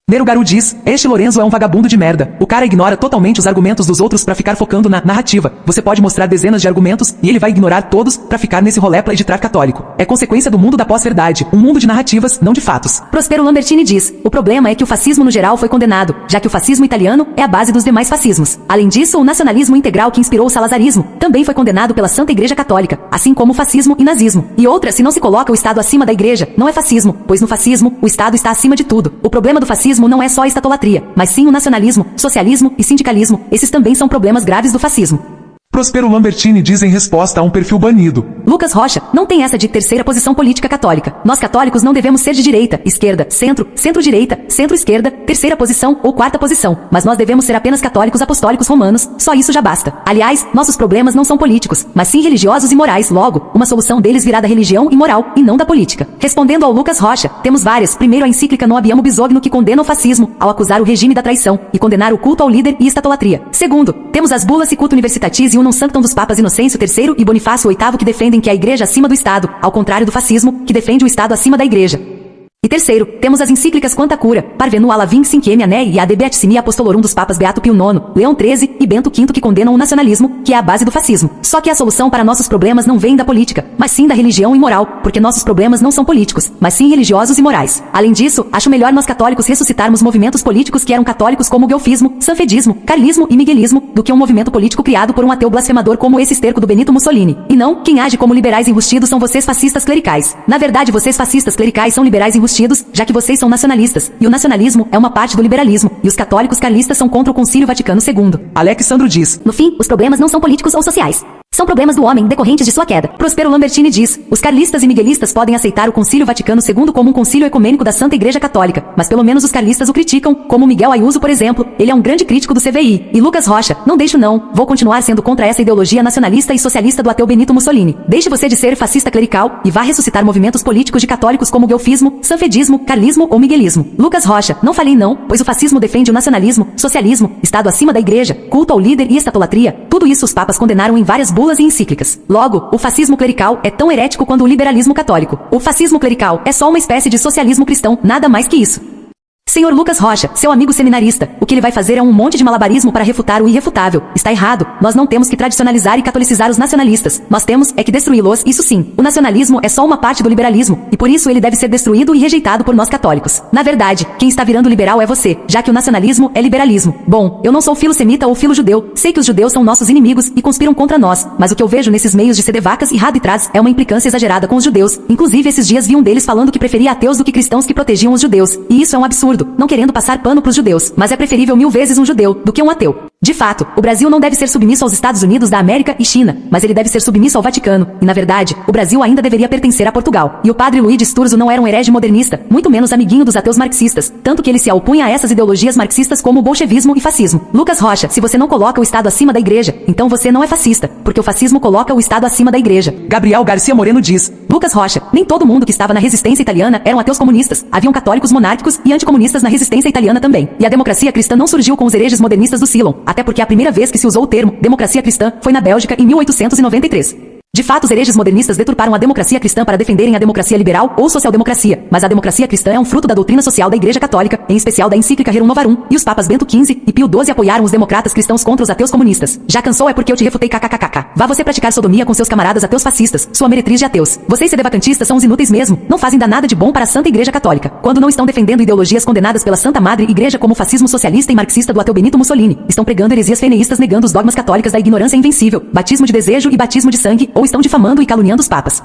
Nero Garu diz: Este Lorenzo é um vagabundo de merda. O cara ignora totalmente os argumentos dos outros pra ficar focando na narrativa. Você pode mostrar dezenas de argumentos e ele vai ignorar todos pra ficar nesse rolê play de trap católico. É consequência do mundo da pós-verdade, um mundo de narrativas, não de fatos. Prospero Lambertini diz: O problema é que o fascismo no geral foi condenado, já que o fascismo italiano é a base dos demais fascismos. Além disso, o nacionalismo integral que inspirou o salazarismo também foi condenado pela Santa Igreja Católica, assim como o fascismo e nazismo. E outra, se não se coloca o Estado acima da Igreja, não é fascismo, pois no fascismo, o Estado está acima de tudo. O problema do fascismo não é só a estatolatria, mas sim o nacionalismo, socialismo e sindicalismo. Esses também são problemas graves do fascismo. Prospero Lambertini diz em resposta a um perfil banido: Lucas Rocha, não tem essa de terceira posição política católica. Nós católicos não devemos ser de direita, esquerda, centro, centro-direita, centro-esquerda, terceira posição ou quarta posição. Mas nós devemos ser apenas católicos apostólicos romanos, só isso já basta. Aliás, nossos problemas não são políticos, mas sim religiosos e morais. Logo, uma solução deles virá da religião e moral, e não da política. Respondendo ao Lucas Rocha, temos várias. Primeiro, a encíclica No Abbiamo Bisogno, que condena o fascismo, ao acusar o regime da traição, e condenar o culto ao líder e estatolatria. Segundo, temos as bulas e culto universitatis e unum sanctam dos papas Inocêncio III e Bonifácio VIII, que defendem que a Igreja acima do Estado, ao contrário do fascismo, que defende o Estado acima da Igreja. E terceiro, temos as encíclicas Quanta Cura, Parvenu alla Vincem Anei e Ad Beatissimi Apostolorum dos papas Beato Pio IX, Leão XIII e Bento V, que condenam o nacionalismo, que é a base do fascismo. Só que a solução para nossos problemas não vem da política, mas sim da religião e moral, porque nossos problemas não são políticos, mas sim religiosos e morais. Além disso, acho melhor nós católicos ressuscitarmos movimentos políticos que eram católicos como o guelfismo, sanfedismo, carlismo e miguelismo, do que um movimento político criado por um ateu blasfemador como esse esterco do Benito Mussolini. E não, quem age como liberais enrustidos são vocês fascistas clericais. Na verdade, vocês fascistas clericais são liberais enrustidos, já que vocês são nacionalistas, e o nacionalismo é uma parte do liberalismo, e os católicos carlistas são contra o Concílio Vaticano II. Alexandro diz: No fim, os problemas não são políticos ou sociais. São problemas do homem decorrentes de sua queda. Prospero Lambertini diz: Os carlistas e miguelistas podem aceitar o Concílio Vaticano II como um concílio ecumênico da Santa Igreja Católica, mas pelo menos os carlistas o criticam, como Miguel Ayuso, por exemplo. Ele é um grande crítico do CVI. E Lucas Rocha: Não deixo não, vou continuar sendo contra essa ideologia nacionalista e socialista do ateu Benito Mussolini. Deixe você de ser fascista clerical e vá ressuscitar movimentos políticos de católicos como o guelfismo, sanfedismo, carlismo ou miguelismo. Lucas Rocha: Não falei não, pois o fascismo defende o nacionalismo, socialismo, Estado acima da Igreja, culto ao líder e estatolatria. Tudo isso os papas condenaram em várias bulas e encíclicas. Logo, o fascismo clerical é tão herético quanto o liberalismo católico. O fascismo clerical é só uma espécie de socialismo cristão, nada mais que isso. Senhor Lucas Rocha, seu amigo seminarista, o que ele vai fazer é um monte de malabarismo para refutar o irrefutável. Está errado. Nós não temos que tradicionalizar e catolicizar os nacionalistas. Nós temos é que destruí-los, isso sim. O nacionalismo é só uma parte do liberalismo, e por isso ele deve ser destruído e rejeitado por nós católicos. Na verdade, quem está virando liberal é você, já que o nacionalismo é liberalismo. Bom, eu não sou filo-semita ou filo-judeu. Sei que os judeus são nossos inimigos e conspiram contra nós, mas o que eu vejo nesses meios de sedevacas e raditraz é uma implicância exagerada com os judeus. Inclusive, esses dias vi um deles falando que preferia ateus do que cristãos que protegiam os judeus. E isso é um absurdo. Não querendo passar pano pros judeus, mas é preferível 1000 vezes um judeu do que um ateu. De fato, o Brasil não deve ser submisso aos Estados Unidos da América e China, mas ele deve ser submisso ao Vaticano, e na verdade, o Brasil ainda deveria pertencer a Portugal. E o padre Luigi Sturzo não era um herege modernista, muito menos amiguinho dos ateus marxistas, tanto que ele se opunha a essas ideologias marxistas como o bolchevismo e fascismo. Lucas Rocha, se você não coloca o Estado acima da Igreja, então você não é fascista, porque o fascismo coloca o Estado acima da Igreja. Gabriel Garcia Moreno diz: Lucas Rocha, nem todo mundo que estava na resistência italiana eram ateus comunistas, haviam católicos monárquicos e anticomunistas na resistência italiana também. E a democracia cristã não surgiu com os hereges modernistas do Ceylon, até porque a primeira vez que se usou o termo democracia cristã foi na Bélgica em 1893. De fato, os hereges modernistas deturparam a democracia cristã para defenderem a democracia liberal ou social-democracia, mas a democracia cristã é um fruto da doutrina social da Igreja Católica, em especial da encíclica Rerum Novarum, e os papas Bento XV e Pio XII apoiaram os democratas cristãos contra os ateus comunistas. Já cansou é porque eu te refutei kkkk. Vá você praticar sodomia com seus camaradas ateus fascistas, sua meretriz de ateus. Vocês sedevacantistas são os inúteis mesmo, não fazem nada de bom para a Santa Igreja Católica, quando não estão defendendo ideologias condenadas pela Santa Madre Igreja como o fascismo socialista e marxista do ateu Benito Mussolini. Estão pregando heresias feneístas negando os dogmas católicas da ignorância invencível, batismo de desejo e batismo de sangue, ou estão difamando e caluniando os papas.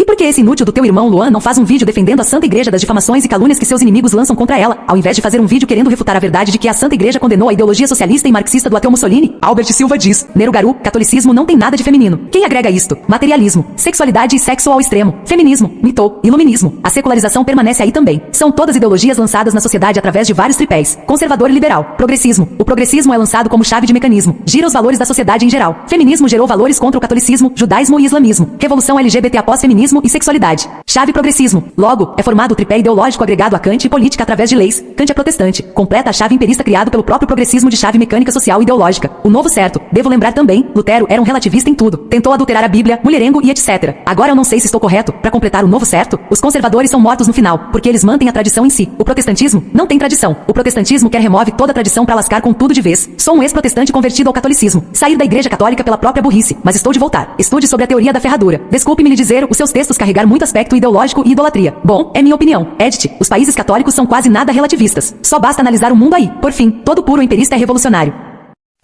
E por que esse inútil do teu irmão Luan não faz um vídeo defendendo a Santa Igreja das difamações e calúnias que seus inimigos lançam contra ela, ao invés de fazer um vídeo querendo refutar a verdade de que a Santa Igreja condenou a ideologia socialista e marxista do ateu Mussolini? Albert Silva diz: Nero Garu, catolicismo não tem nada de feminino. Quem agrega isto? Materialismo, sexualidade e sexo ao extremo, feminismo, mito, iluminismo. A secularização permanece aí também. São todas ideologias lançadas na sociedade através de vários tripés: conservador e liberal. Progressismo. O progressismo é lançado como chave de mecanismo. Gira os valores da sociedade em geral. Feminismo gerou valores contra o catolicismo, judaísmo e islamismo. Revolução LGBT após feminismo e sexualidade. Chave progressismo. Logo, é formado o tripé ideológico agregado a Kant e política através de leis. Kant é protestante. Completa a chave emperista criado pelo próprio progressismo de chave mecânica social e ideológica. O novo certo. Devo lembrar também, Lutero era um relativista em tudo. Tentou adulterar a Bíblia, mulherengo e etc. Agora eu não sei se estou correto. Para completar o novo certo, os conservadores são mortos no final, porque eles mantêm a tradição em si. O protestantismo não tem tradição. O protestantismo quer remove toda a tradição para lascar com tudo de vez. Sou um ex-protestante convertido ao catolicismo. Sair da igreja católica pela própria burrice, mas estou de voltar. Estude sobre a teoria da ferradura. Desculpe-me lhe dizer, os seus textos carregar muito aspecto ideológico e idolatria. Bom, é minha opinião. Edit, os países católicos são quase nada relativistas. Só basta analisar o mundo aí. Por fim, todo puro emperista é revolucionário.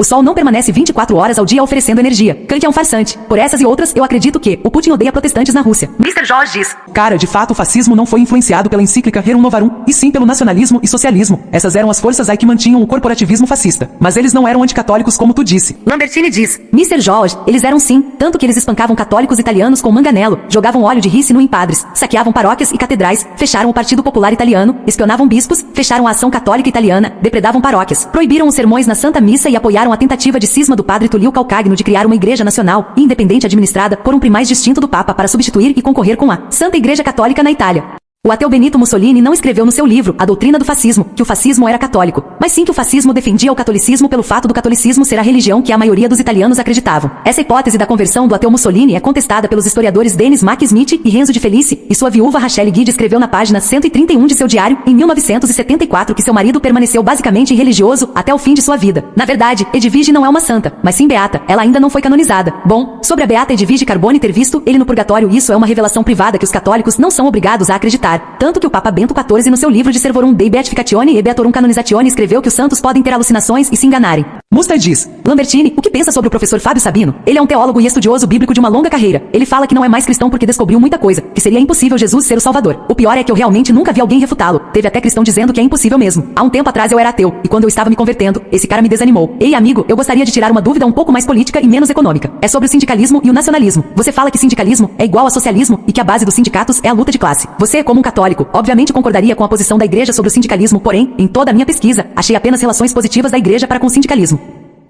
O sol não permanece 24 horas ao dia oferecendo energia. Kant é um farsante. Por essas e outras, eu acredito que o Putin odeia protestantes na Rússia. Mr. Jorge diz: Cara, de fato o fascismo não foi influenciado pela encíclica Rerum Novarum, e sim pelo nacionalismo e socialismo. Essas eram as forças aí que mantinham o corporativismo fascista. Mas eles não eram anticatólicos como tu disse. Lambertini diz: Mr. Jorge, eles eram sim, tanto que eles espancavam católicos italianos com manganelo, jogavam óleo de rícino em padres, saqueavam paróquias e catedrais, fecharam o Partido Popular Italiano, espionavam bispos, fecharam a ação católica italiana, depredavam paróquias, proibiram os sermões na Santa Missa e apoiaram a tentativa de cisma do padre Tulio Calcagno de criar uma igreja nacional e independente administrada por um primaz distinto do Papa para substituir e concorrer com a Santa Igreja Católica na Itália. O ateu Benito Mussolini não escreveu no seu livro A Doutrina do Fascismo que o fascismo era católico, mas sim que o fascismo defendia o catolicismo pelo fato do catolicismo ser a religião que a maioria dos italianos acreditavam. Essa hipótese da conversão do ateu Mussolini é contestada pelos historiadores Denis Mack Smith e Renzo de Felice, e sua viúva Rachel Guide escreveu na página 131 de seu diário, em 1974, que seu marido permaneceu basicamente irreligioso até o fim de sua vida. Na verdade, Edvige não é uma santa, mas sim beata. Ela ainda não foi canonizada. Bom, sobre a beata Edvige Carbone ter visto ele no purgatório, isso é uma revelação privada que os católicos não são obrigados a acreditar. Tanto que o Papa Bento XIV no seu livro de Servorum Dei Beatificatione e Beatorum Canonizatione escreveu que os santos podem ter alucinações e se enganarem. Musta diz: Lambertini, o que pensa sobre o professor Fábio Sabino? Ele é um teólogo e estudioso bíblico de uma longa carreira. Ele fala que não é mais cristão porque descobriu muita coisa, que seria impossível Jesus ser o Salvador. O pior é que eu realmente nunca vi alguém refutá-lo. Teve até cristão dizendo que é impossível mesmo. Há um tempo atrás eu era ateu, e quando eu estava me convertendo, esse cara me desanimou. Ei amigo, eu gostaria de tirar uma dúvida um pouco mais política e menos econômica. É sobre o sindicalismo e o nacionalismo. Você fala que sindicalismo é igual a socialismo e que a base dos sindicatos é a luta de classe. Você, como um católico, obviamente concordaria com a posição da igreja sobre o sindicalismo, porém, em toda a minha pesquisa, achei apenas relações positivas da igreja para com o sindicalismo.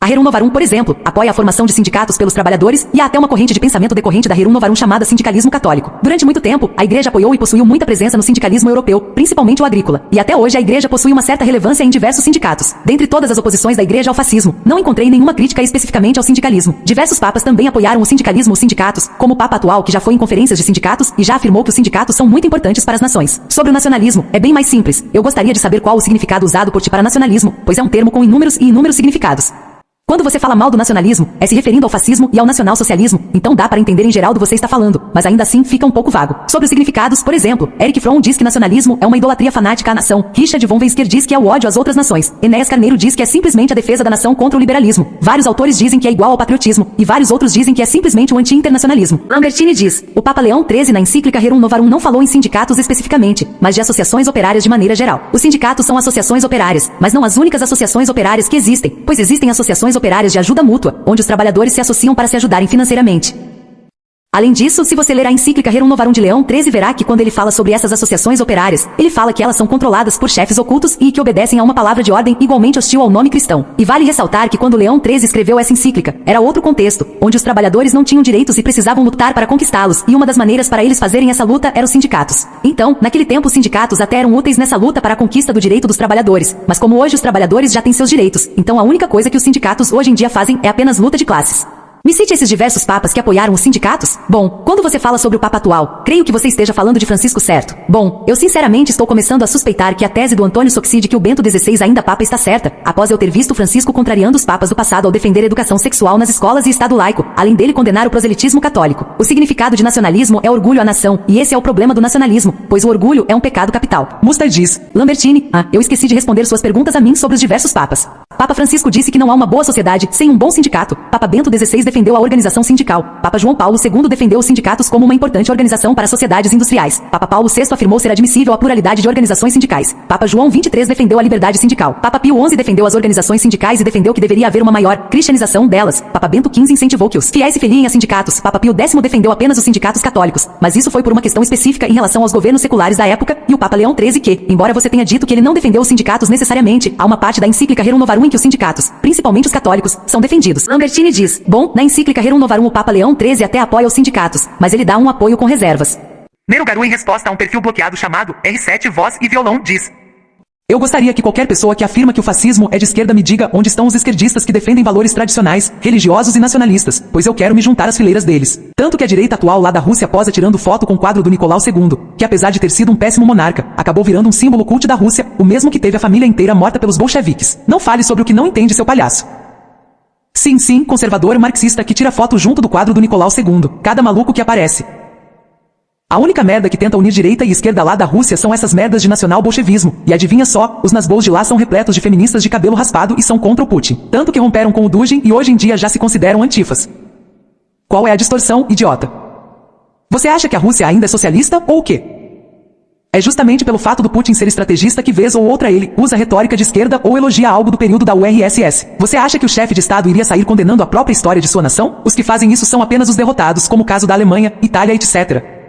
A Rerum Novarum, por exemplo, apoia a formação de sindicatos pelos trabalhadores e há até uma corrente de pensamento decorrente da Rerum Novarum chamada sindicalismo católico. Durante muito tempo, a igreja apoiou e possuiu muita presença no sindicalismo europeu, principalmente o agrícola. E até hoje a igreja possui uma certa relevância em diversos sindicatos. Dentre todas as oposições da igreja ao fascismo, não encontrei nenhuma crítica especificamente ao sindicalismo. Diversos papas também apoiaram o sindicalismo, os sindicatos, como o Papa atual que já foi em conferências de sindicatos e já afirmou que os sindicatos são muito importantes para as nações. Sobre o nacionalismo, é bem mais simples. Eu gostaria de saber qual o significado usado por ti para nacionalismo, pois é um termo com inúmeros e inúmeros significados. Quando você fala mal do nacionalismo, é se referindo ao fascismo e ao nacionalsocialismo, então dá para entender em geral do que você está falando, mas ainda assim fica um pouco vago. Sobre os significados, por exemplo, Eric Fromm diz que nacionalismo é uma idolatria fanática à nação, Richard von Weizsäcker diz que é o ódio às outras nações, Enéas Carneiro diz que é simplesmente a defesa da nação contra o liberalismo, vários autores dizem que é igual ao patriotismo, e vários outros dizem que é simplesmente o anti-internacionalismo. Lambertini diz: o Papa Leão XIII na encíclica Rerum Novarum não falou em sindicatos especificamente, mas de associações operárias de maneira geral. Os sindicatos são associações operárias, mas não as únicas associações operárias que existem, pois existem associações operárias de ajuda mútua, onde os trabalhadores se associam para se ajudarem financeiramente. Além disso, se você ler a encíclica Rerum Novarum de Leão XIII, verá que quando ele fala sobre essas associações operárias, ele fala que elas são controladas por chefes ocultos e que obedecem a uma palavra de ordem igualmente hostil ao nome cristão. E vale ressaltar que quando Leão XIII escreveu essa encíclica, era outro contexto, onde os trabalhadores não tinham direitos e precisavam lutar para conquistá-los, e uma das maneiras para eles fazerem essa luta eram os sindicatos. Então, naquele tempo os sindicatos até eram úteis nessa luta para a conquista do direito dos trabalhadores, mas como hoje os trabalhadores já têm seus direitos, então a única coisa que os sindicatos hoje em dia fazem é apenas luta de classes. Me cite esses diversos papas que apoiaram os sindicatos? Bom, quando você fala sobre o Papa atual, creio que você esteja falando de Francisco, certo? Bom, eu sinceramente estou começando a suspeitar que a tese do Antônio Socci de que o Bento XVI ainda Papa está certa, após eu ter visto Francisco contrariando os papas do passado ao defender a educação sexual nas escolas e Estado laico, além dele condenar o proselitismo católico. O significado de nacionalismo é orgulho à nação, e esse é o problema do nacionalismo, pois o orgulho é um pecado capital. Musta diz: Lambertini, eu esqueci de responder suas perguntas a mim sobre os diversos papas. Papa Francisco disse que não há uma boa sociedade sem um bom sindicato. Papa Bento XVI defendeu a organização sindical. Papa João Paulo II defendeu os sindicatos como uma importante organização para sociedades industriais. Papa Paulo VI afirmou ser admissível a pluralidade de organizações sindicais. Papa João XXIII defendeu a liberdade sindical. Papa Pio XI defendeu as organizações sindicais e defendeu que deveria haver uma maior cristianização delas. Papa Bento XV incentivou que os fiéis se filiem a sindicatos. Papa Pio X defendeu apenas os sindicatos católicos, mas isso foi por uma questão específica em relação aos governos seculares da época, e o Papa Leão XIII que, embora você tenha dito que ele não defendeu os sindicatos necessariamente, há uma parte da encíclica Rerum Novarum em que os sindicatos, principalmente os católicos, são defendidos. Lambertini diz: bom, na encíclica Rerum Novarum o Papa Leão XIII até apoia os sindicatos, mas ele dá um apoio com reservas. Nero Garu, em resposta a um perfil bloqueado chamado R7 Voz e Violão, diz: eu gostaria que qualquer pessoa que afirma que o fascismo é de esquerda me diga onde estão os esquerdistas que defendem valores tradicionais, religiosos e nacionalistas, pois eu quero me juntar às fileiras deles. Tanto que a direita atual lá da Rússia posa tirando foto com o quadro do Nicolau II, que apesar de ter sido um péssimo monarca, acabou virando um símbolo cult da Rússia, o mesmo que teve a família inteira morta pelos bolcheviques. Não fale sobre o que não entende, seu palhaço. Sim, conservador marxista que tira foto junto do quadro do Nicolau II, cada maluco que aparece. A única merda que tenta unir direita e esquerda lá da Rússia são essas merdas de nacional-bolchevismo. E adivinha só, os nazbols de lá são repletos de feministas de cabelo raspado e são contra o Putin. Tanto que romperam com o Dugin e hoje em dia já se consideram antifas. Qual é a distorção, idiota? Você acha que a Rússia ainda é socialista ou o quê? É justamente pelo fato do Putin ser estrategista que vez ou outra ele usa retórica de esquerda ou elogia algo do período da URSS. Você acha que o chefe de Estado iria sair condenando a própria história de sua nação? Os que fazem isso são apenas os derrotados, como o caso da Alemanha, Itália, etc.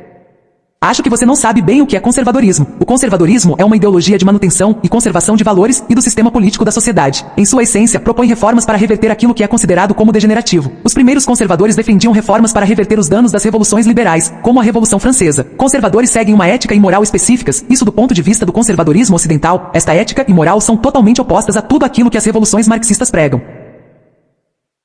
Acho que você não sabe bem o que é conservadorismo. O conservadorismo é uma ideologia de manutenção e conservação de valores e do sistema político da sociedade. Em sua essência, propõe reformas para reverter aquilo que é considerado como degenerativo. Os primeiros conservadores defendiam reformas para reverter os danos das revoluções liberais, como a Revolução Francesa. Conservadores seguem uma ética e moral específicas, isso do ponto de vista do conservadorismo ocidental. Esta ética e moral são totalmente opostas a tudo aquilo que as revoluções marxistas pregam.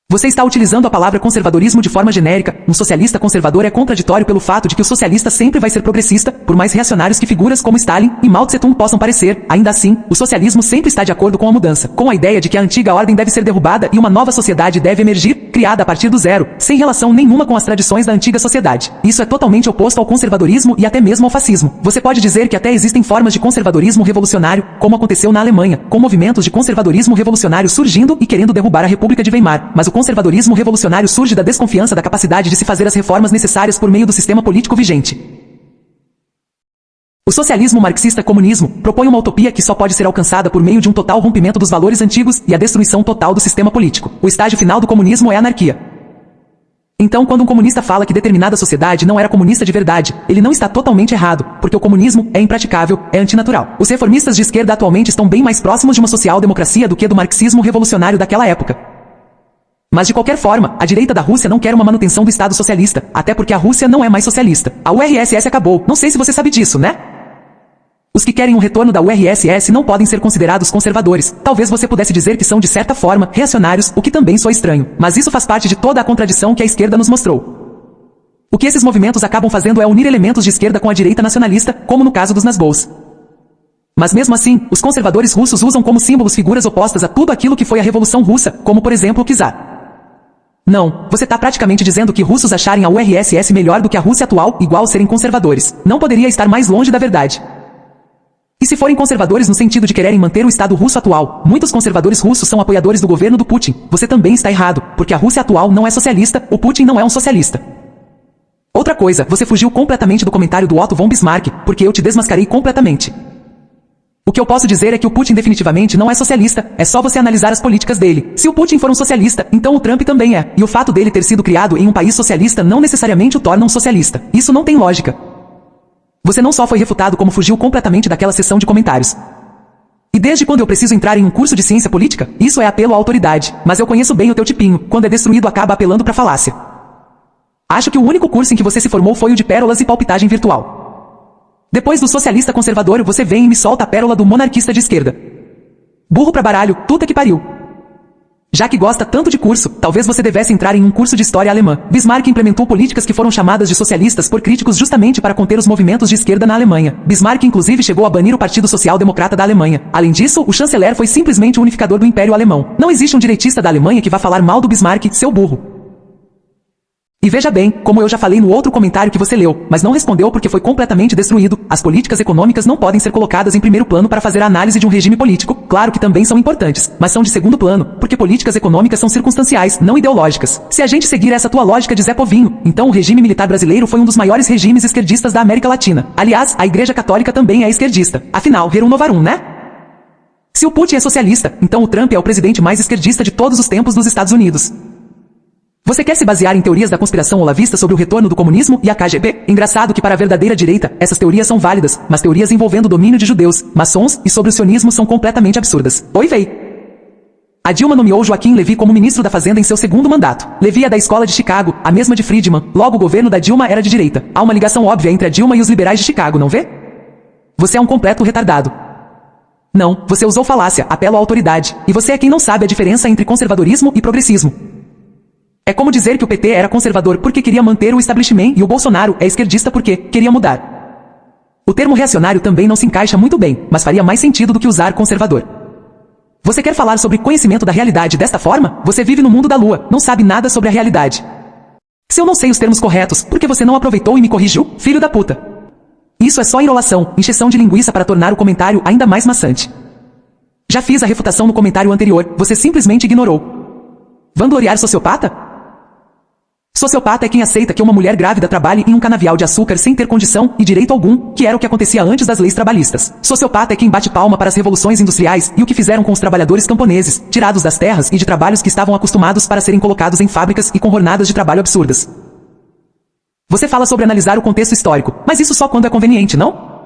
Você está utilizando a palavra conservadorismo de forma genérica. Um socialista conservador é contraditório pelo fato de que o socialista sempre vai ser progressista, por mais reacionários que figuras como Stalin e Mao Tse-tung possam parecer. Ainda assim, o socialismo sempre está de acordo com a mudança, com a ideia de que a antiga ordem deve ser derrubada e uma nova sociedade deve emergir, criada a partir do zero, sem relação nenhuma com as tradições da antiga sociedade. Isso é totalmente oposto ao conservadorismo e até mesmo ao fascismo. Você pode dizer que até existem formas de conservadorismo revolucionário, como aconteceu na Alemanha, com movimentos de conservadorismo revolucionário surgindo e querendo derrubar a República de Weimar, mas o conservadorismo revolucionário surge da desconfiança da capacidade de se fazer as reformas necessárias por meio do sistema político vigente. O socialismo marxista-comunismo propõe uma utopia que só pode ser alcançada por meio de um total rompimento dos valores antigos e a destruição total do sistema político. O estágio final do comunismo é a anarquia. Então, quando um comunista fala que determinada sociedade não era comunista de verdade, ele não está totalmente errado, porque o comunismo é impraticável, é antinatural. Os reformistas de esquerda atualmente estão bem mais próximos de uma social-democracia do que do marxismo revolucionário daquela época. Mas de qualquer forma, a direita da Rússia não quer uma manutenção do Estado socialista, até porque a Rússia não é mais socialista. A URSS acabou, não sei se você sabe disso, né? Os que querem um retorno da URSS não podem ser considerados conservadores. Talvez você pudesse dizer que são de certa forma reacionários, o que também soa estranho. Mas isso faz parte de toda a contradição que a esquerda nos mostrou. O que esses movimentos acabam fazendo é unir elementos de esquerda com a direita nacionalista, como no caso dos nazbols. Mas mesmo assim, os conservadores russos usam como símbolos figuras opostas a tudo aquilo que foi a Revolução Russa, como por exemplo o czar. Não, você está praticamente dizendo que russos acharem a URSS melhor do que a Rússia atual, igual serem conservadores. Não poderia estar mais longe da verdade. E se forem conservadores no sentido de quererem manter o Estado russo atual, muitos conservadores russos são apoiadores do governo do Putin. Você também está errado, porque a Rússia atual não é socialista, o Putin não é um socialista. Outra coisa, você fugiu completamente do comentário do Otto von Bismarck, porque eu te desmascarei completamente. O que eu posso dizer é que o Putin definitivamente não é socialista, é só você analisar as políticas dele. Se o Putin for um socialista, então o Trump também é. E o fato dele ter sido criado em um país socialista não necessariamente o torna um socialista. Isso não tem lógica. Você não só foi refutado como fugiu completamente daquela sessão de comentários. E desde quando eu preciso entrar em um curso de ciência política? Isso é apelo à autoridade. Mas eu conheço bem o teu tipinho. Quando é destruído acaba apelando pra falácia. Acho que o único curso em que você se formou foi o de pérolas e palpitagem virtual. Depois do socialista conservador, você vem e me solta a pérola do monarquista de esquerda. Burro pra baralho, puta que pariu. Já que gosta tanto de curso, talvez você devesse entrar em um curso de história alemã. Bismarck implementou políticas que foram chamadas de socialistas por críticos justamente para conter os movimentos de esquerda na Alemanha. Bismarck inclusive chegou a banir o Partido Social Democrata da Alemanha. Além disso, o chanceler foi simplesmente o unificador do Império Alemão. Não existe um direitista da Alemanha que vá falar mal do Bismarck, seu burro. E veja bem, como eu já falei no outro comentário que você leu, mas não respondeu porque foi completamente destruído, as políticas econômicas não podem ser colocadas em primeiro plano para fazer a análise de um regime político. Claro que também são importantes, mas são de segundo plano, porque políticas econômicas são circunstanciais, não ideológicas. Se a gente seguir essa tua lógica de Zé Povinho, então o regime militar brasileiro foi um dos maiores regimes esquerdistas da América Latina. Aliás, a Igreja Católica também é esquerdista. Afinal, rerum novarum, né? Se o Putin é socialista, então o Trump é o presidente mais esquerdista de todos os tempos dos Estados Unidos. Você quer se basear em teorias da conspiração olavista sobre o retorno do comunismo e a KGB? Engraçado que para a verdadeira direita, essas teorias são válidas, mas teorias envolvendo o domínio de judeus, maçons e sobre o sionismo são completamente absurdas. Oi, véi! A Dilma nomeou Joaquim Levy como ministro da Fazenda em seu segundo mandato. Levy é da escola de Chicago, a mesma de Friedman, logo o governo da Dilma era de direita. Há uma ligação óbvia entre a Dilma e os liberais de Chicago, não vê? Você é um completo retardado. Não, você usou falácia, apelo à autoridade, e você é quem não sabe a diferença entre conservadorismo e progressismo. É como dizer que o PT era conservador porque queria manter o establishment e o Bolsonaro é esquerdista porque queria mudar. O termo reacionário também não se encaixa muito bem, mas faria mais sentido do que usar conservador. Você quer falar sobre conhecimento da realidade desta forma? Você vive no mundo da lua, não sabe nada sobre a realidade. Se eu não sei os termos corretos, por que você não aproveitou e me corrigiu, filho da puta? Isso é só enrolação, encheção de linguiça para tornar o comentário ainda mais maçante. Já fiz a refutação no comentário anterior, você simplesmente ignorou. Vangloriar sociopata? Sociopata é quem aceita que uma mulher grávida trabalhe em um canavial de açúcar sem ter condição e direito algum, que era o que acontecia antes das leis trabalhistas. Sociopata é quem bate palma para as revoluções industriais e o que fizeram com os trabalhadores camponeses, tirados das terras e de trabalhos que estavam acostumados para serem colocados em fábricas e com jornadas de trabalho absurdas. Você fala sobre analisar o contexto histórico, mas isso só quando é conveniente, não?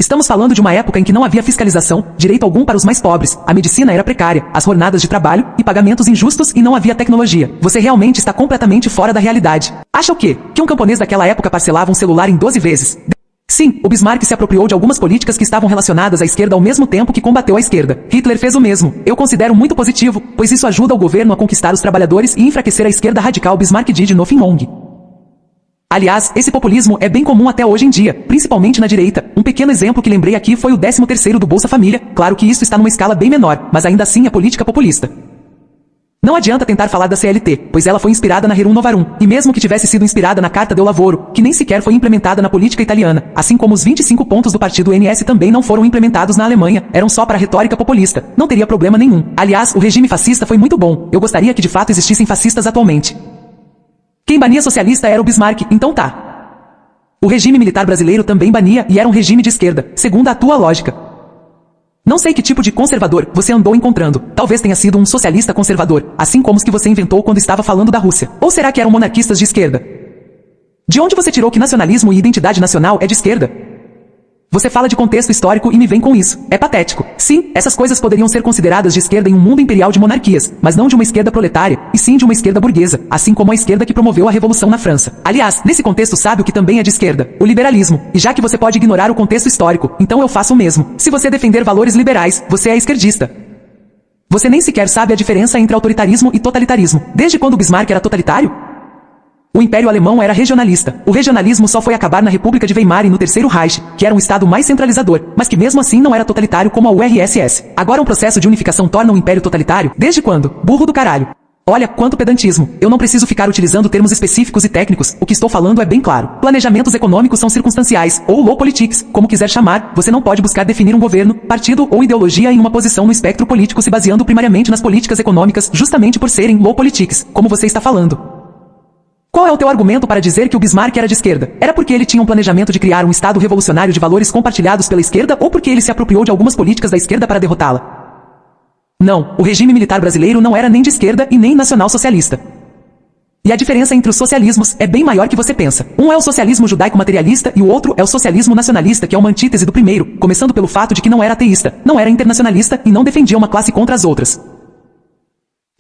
Estamos falando de uma época em que não havia fiscalização, direito algum para os mais pobres, a medicina era precária, as jornadas de trabalho e pagamentos injustos e não havia tecnologia. Você realmente está completamente fora da realidade. Acha o quê? Que um camponês daquela época parcelava um celular em 12 vezes? Sim, o Bismarck se apropriou de algumas políticas que estavam relacionadas à esquerda ao mesmo tempo que combateu a esquerda. Hitler fez o mesmo. Eu considero muito positivo, pois isso ajuda o governo a conquistar os trabalhadores e enfraquecer a esquerda radical. Bismarck did nothing wrong. Aliás, esse populismo é bem comum até hoje em dia, principalmente na direita. Um pequeno exemplo que lembrei aqui foi o 13º do Bolsa Família. Claro que isso está numa escala bem menor, mas ainda assim é política populista. Não adianta tentar falar da CLT, pois ela foi inspirada na Rerum Novarum, e mesmo que tivesse sido inspirada na Carta del Lavoro, que nem sequer foi implementada na política italiana, assim como os 25 pontos do partido NS também não foram implementados na Alemanha, eram só para retórica populista, não teria problema nenhum. Aliás, o regime fascista foi muito bom, eu gostaria que de fato existissem fascistas atualmente. Quem bania socialista era o Bismarck, então tá. O regime militar brasileiro também bania e era um regime de esquerda, segundo a tua lógica. Não sei que tipo de conservador você andou encontrando. Talvez tenha sido um socialista conservador, assim como os que você inventou quando estava falando da Rússia. Ou será que eram monarquistas de esquerda? De onde você tirou que nacionalismo e identidade nacional é de esquerda? Você fala de contexto histórico e me vem com isso. É patético. Sim, essas coisas poderiam ser consideradas de esquerda em um mundo imperial de monarquias, mas não de uma esquerda proletária, e sim de uma esquerda burguesa, assim como a esquerda que promoveu a Revolução na França. Aliás, nesse contexto sabe o que também é de esquerda? O liberalismo. E já que você pode ignorar o contexto histórico, então eu faço o mesmo. Se você defender valores liberais, você é esquerdista. Você nem sequer sabe a diferença entre autoritarismo e totalitarismo. Desde quando Bismarck era totalitário? O Império Alemão era regionalista. O regionalismo só foi acabar na República de Weimar e no Terceiro Reich, que era um estado mais centralizador, mas que mesmo assim não era totalitário como a URSS. Agora um processo de unificação torna um império totalitário? Desde quando? Burro do caralho. Olha, quanto pedantismo. Eu não preciso ficar utilizando termos específicos e técnicos, o que estou falando é bem claro. Planejamentos econômicos são circunstanciais, ou low politics, como quiser chamar. Você não pode buscar definir um governo, partido ou ideologia em uma posição no espectro político se baseando primariamente nas políticas econômicas, justamente por serem low politics, como você está falando. Qual é o teu argumento para dizer que o Bismarck era de esquerda? Era porque ele tinha um planejamento de criar um Estado revolucionário de valores compartilhados pela esquerda ou porque ele se apropriou de algumas políticas da esquerda para derrotá-la? Não, o regime militar brasileiro não era nem de esquerda e nem nacional-socialista. E a diferença entre os socialismos é bem maior que você pensa. Um é o socialismo judaico-materialista e o outro é o socialismo nacionalista, que é uma antítese do primeiro, começando pelo fato de que não era ateísta, não era internacionalista e não defendia uma classe contra as outras.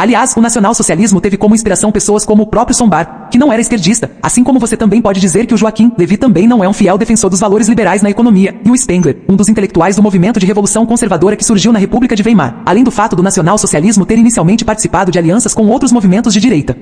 Aliás, o nacional-socialismo teve como inspiração pessoas como o próprio Sombart, que não era esquerdista, assim como você também pode dizer que o Joaquim Levy também não é um fiel defensor dos valores liberais na economia, e o Spengler, um dos intelectuais do movimento de revolução conservadora que surgiu na República de Weimar, além do fato do nacional-socialismo ter inicialmente participado de alianças com outros movimentos de direita.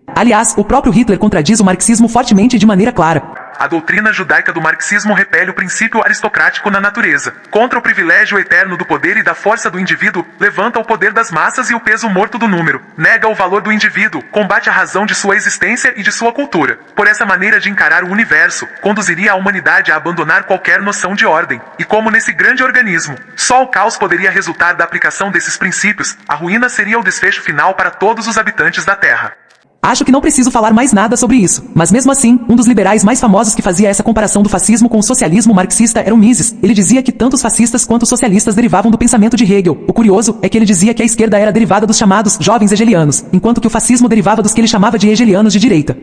Aliás, o próprio Hitler contradiz o marxismo fortemente e de maneira clara. a doutrina judaica do marxismo repele o princípio aristocrático na natureza. Contra o privilégio eterno do poder e da força do indivíduo, levanta o poder das massas e o peso morto do número. Nega o valor do indivíduo, combate a razão de sua existência e de sua cultura. Por essa maneira de encarar o universo, conduziria a humanidade a abandonar qualquer noção de ordem. E como nesse grande organismo, só o caos poderia resultar da aplicação desses princípios, a ruína seria o desfecho final para todos os habitantes da Terra. Acho que não preciso falar mais nada sobre isso. Mas mesmo assim, um dos liberais mais famosos que fazia essa comparação do fascismo com o socialismo marxista era o Mises. Ele dizia que tanto os fascistas quanto os socialistas derivavam do pensamento de Hegel. O curioso é que ele dizia que a esquerda era derivada dos chamados jovens hegelianos, enquanto que o fascismo derivava dos que ele chamava de hegelianos de direita.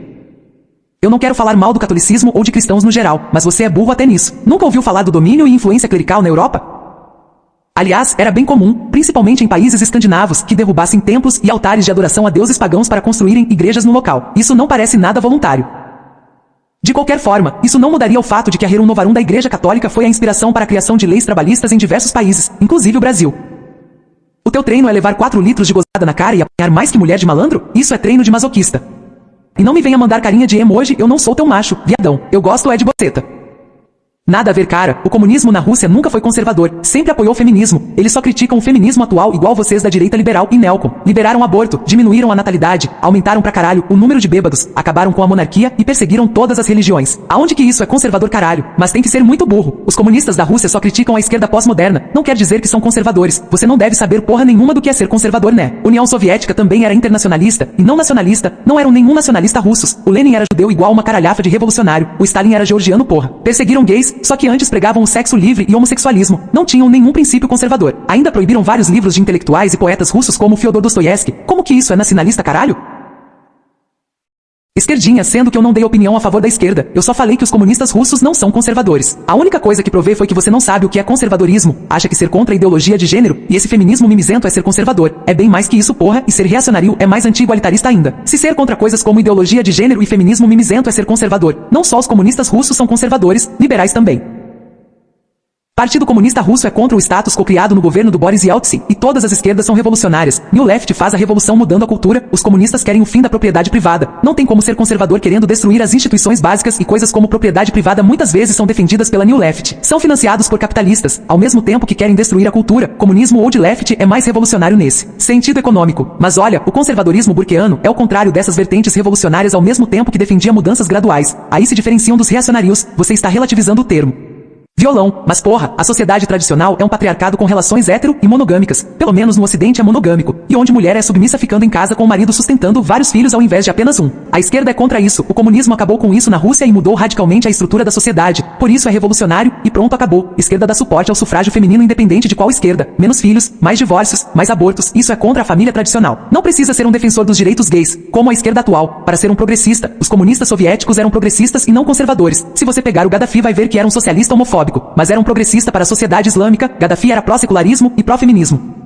Eu não quero falar mal do catolicismo ou de cristãos no geral, mas você é burro até nisso. Nunca ouviu falar do domínio e influência clerical na Europa? Aliás, era bem comum, principalmente em países escandinavos, que derrubassem templos e altares de adoração a deuses pagãos para construírem igrejas no local. Isso não parece nada voluntário. De qualquer forma, isso não mudaria o fato de que a Rerum Novarum da Igreja Católica foi a inspiração para a criação de leis trabalhistas em diversos países, inclusive o Brasil. O teu treino é levar 4 litros de gozada na cara e apanhar mais que mulher de malandro? Isso é treino de masoquista. E não me venha mandar carinha de emoji, eu não sou teu macho, viadão. Eu gosto é de boceta. Nada a ver, cara. O comunismo na Rússia nunca foi conservador, sempre apoiou o feminismo. Eles só criticam o feminismo atual igual vocês da direita liberal e neocon. Liberaram o aborto, diminuíram a natalidade, aumentaram pra caralho o número de bêbados, acabaram com a monarquia e perseguiram todas as religiões. Aonde que isso é conservador, caralho? Mas tem que ser muito burro. Os comunistas da Rússia só criticam a esquerda pós-moderna. Não quer dizer que são conservadores. Você não deve saber porra nenhuma do que é ser conservador, né? União Soviética também era internacionalista e não nacionalista. Não eram nenhum nacionalista russos. O Lenin era judeu igual uma caralhafa de revolucionário. O Stalin era georgiano, porra. Perseguiram gays, só que antes pregavam o sexo livre e homossexualismo. Não tinham nenhum princípio conservador. Ainda proibiram vários livros de intelectuais e poetas russos como Fyodor Dostoiévski. Como que isso é nacionalista, caralho? Esquerdinha, sendo que eu não dei opinião a favor da esquerda. Eu só falei que os comunistas russos não são conservadores. A única coisa que provei foi que você não sabe o que é conservadorismo. Acha que ser contra a ideologia de gênero e esse feminismo mimizento é ser conservador. É bem mais que isso, porra, e ser reacionário é mais anti-igualitarista ainda. Se ser contra coisas como ideologia de gênero e feminismo mimizento é ser conservador, não só os comunistas russos são conservadores, liberais também. Partido Comunista Russo é contra o status quo criado no governo do Boris Yeltsin, e todas as esquerdas são revolucionárias. New Left faz a revolução mudando a cultura, os comunistas querem o fim da propriedade privada. Não tem como ser conservador querendo destruir as instituições básicas e coisas como propriedade privada muitas vezes são defendidas pela New Left. São financiados por capitalistas, ao mesmo tempo que querem destruir a cultura. Comunismo ou de left é mais revolucionário nesse sentido econômico. Mas olha, o conservadorismo burkeano é o contrário dessas vertentes revolucionárias ao mesmo tempo que defendia mudanças graduais. Aí se diferenciam dos reacionários, você está relativizando o termo. Violão, mas porra, a sociedade tradicional é um patriarcado com relações hétero e monogâmicas. Pelo menos no ocidente é monogâmico, e onde mulher é submissa ficando em casa com o marido sustentando vários filhos ao invés de apenas um. A esquerda é contra isso, o comunismo acabou com isso na Rússia e mudou radicalmente a estrutura da sociedade. Por isso é revolucionário, e pronto, acabou. Esquerda dá suporte ao sufrágio feminino independente de qual esquerda. Menos filhos, mais divórcios, mais abortos, isso é contra a família tradicional. Não precisa ser um defensor dos direitos gays, como a esquerda atual, para ser um progressista. Os comunistas soviéticos eram progressistas e não conservadores. Se você pegar o Gaddafi vai ver que era um socialista homofóbico, mas era um progressista para a sociedade islâmica. Gaddafi era pró-secularismo e pró-feminismo.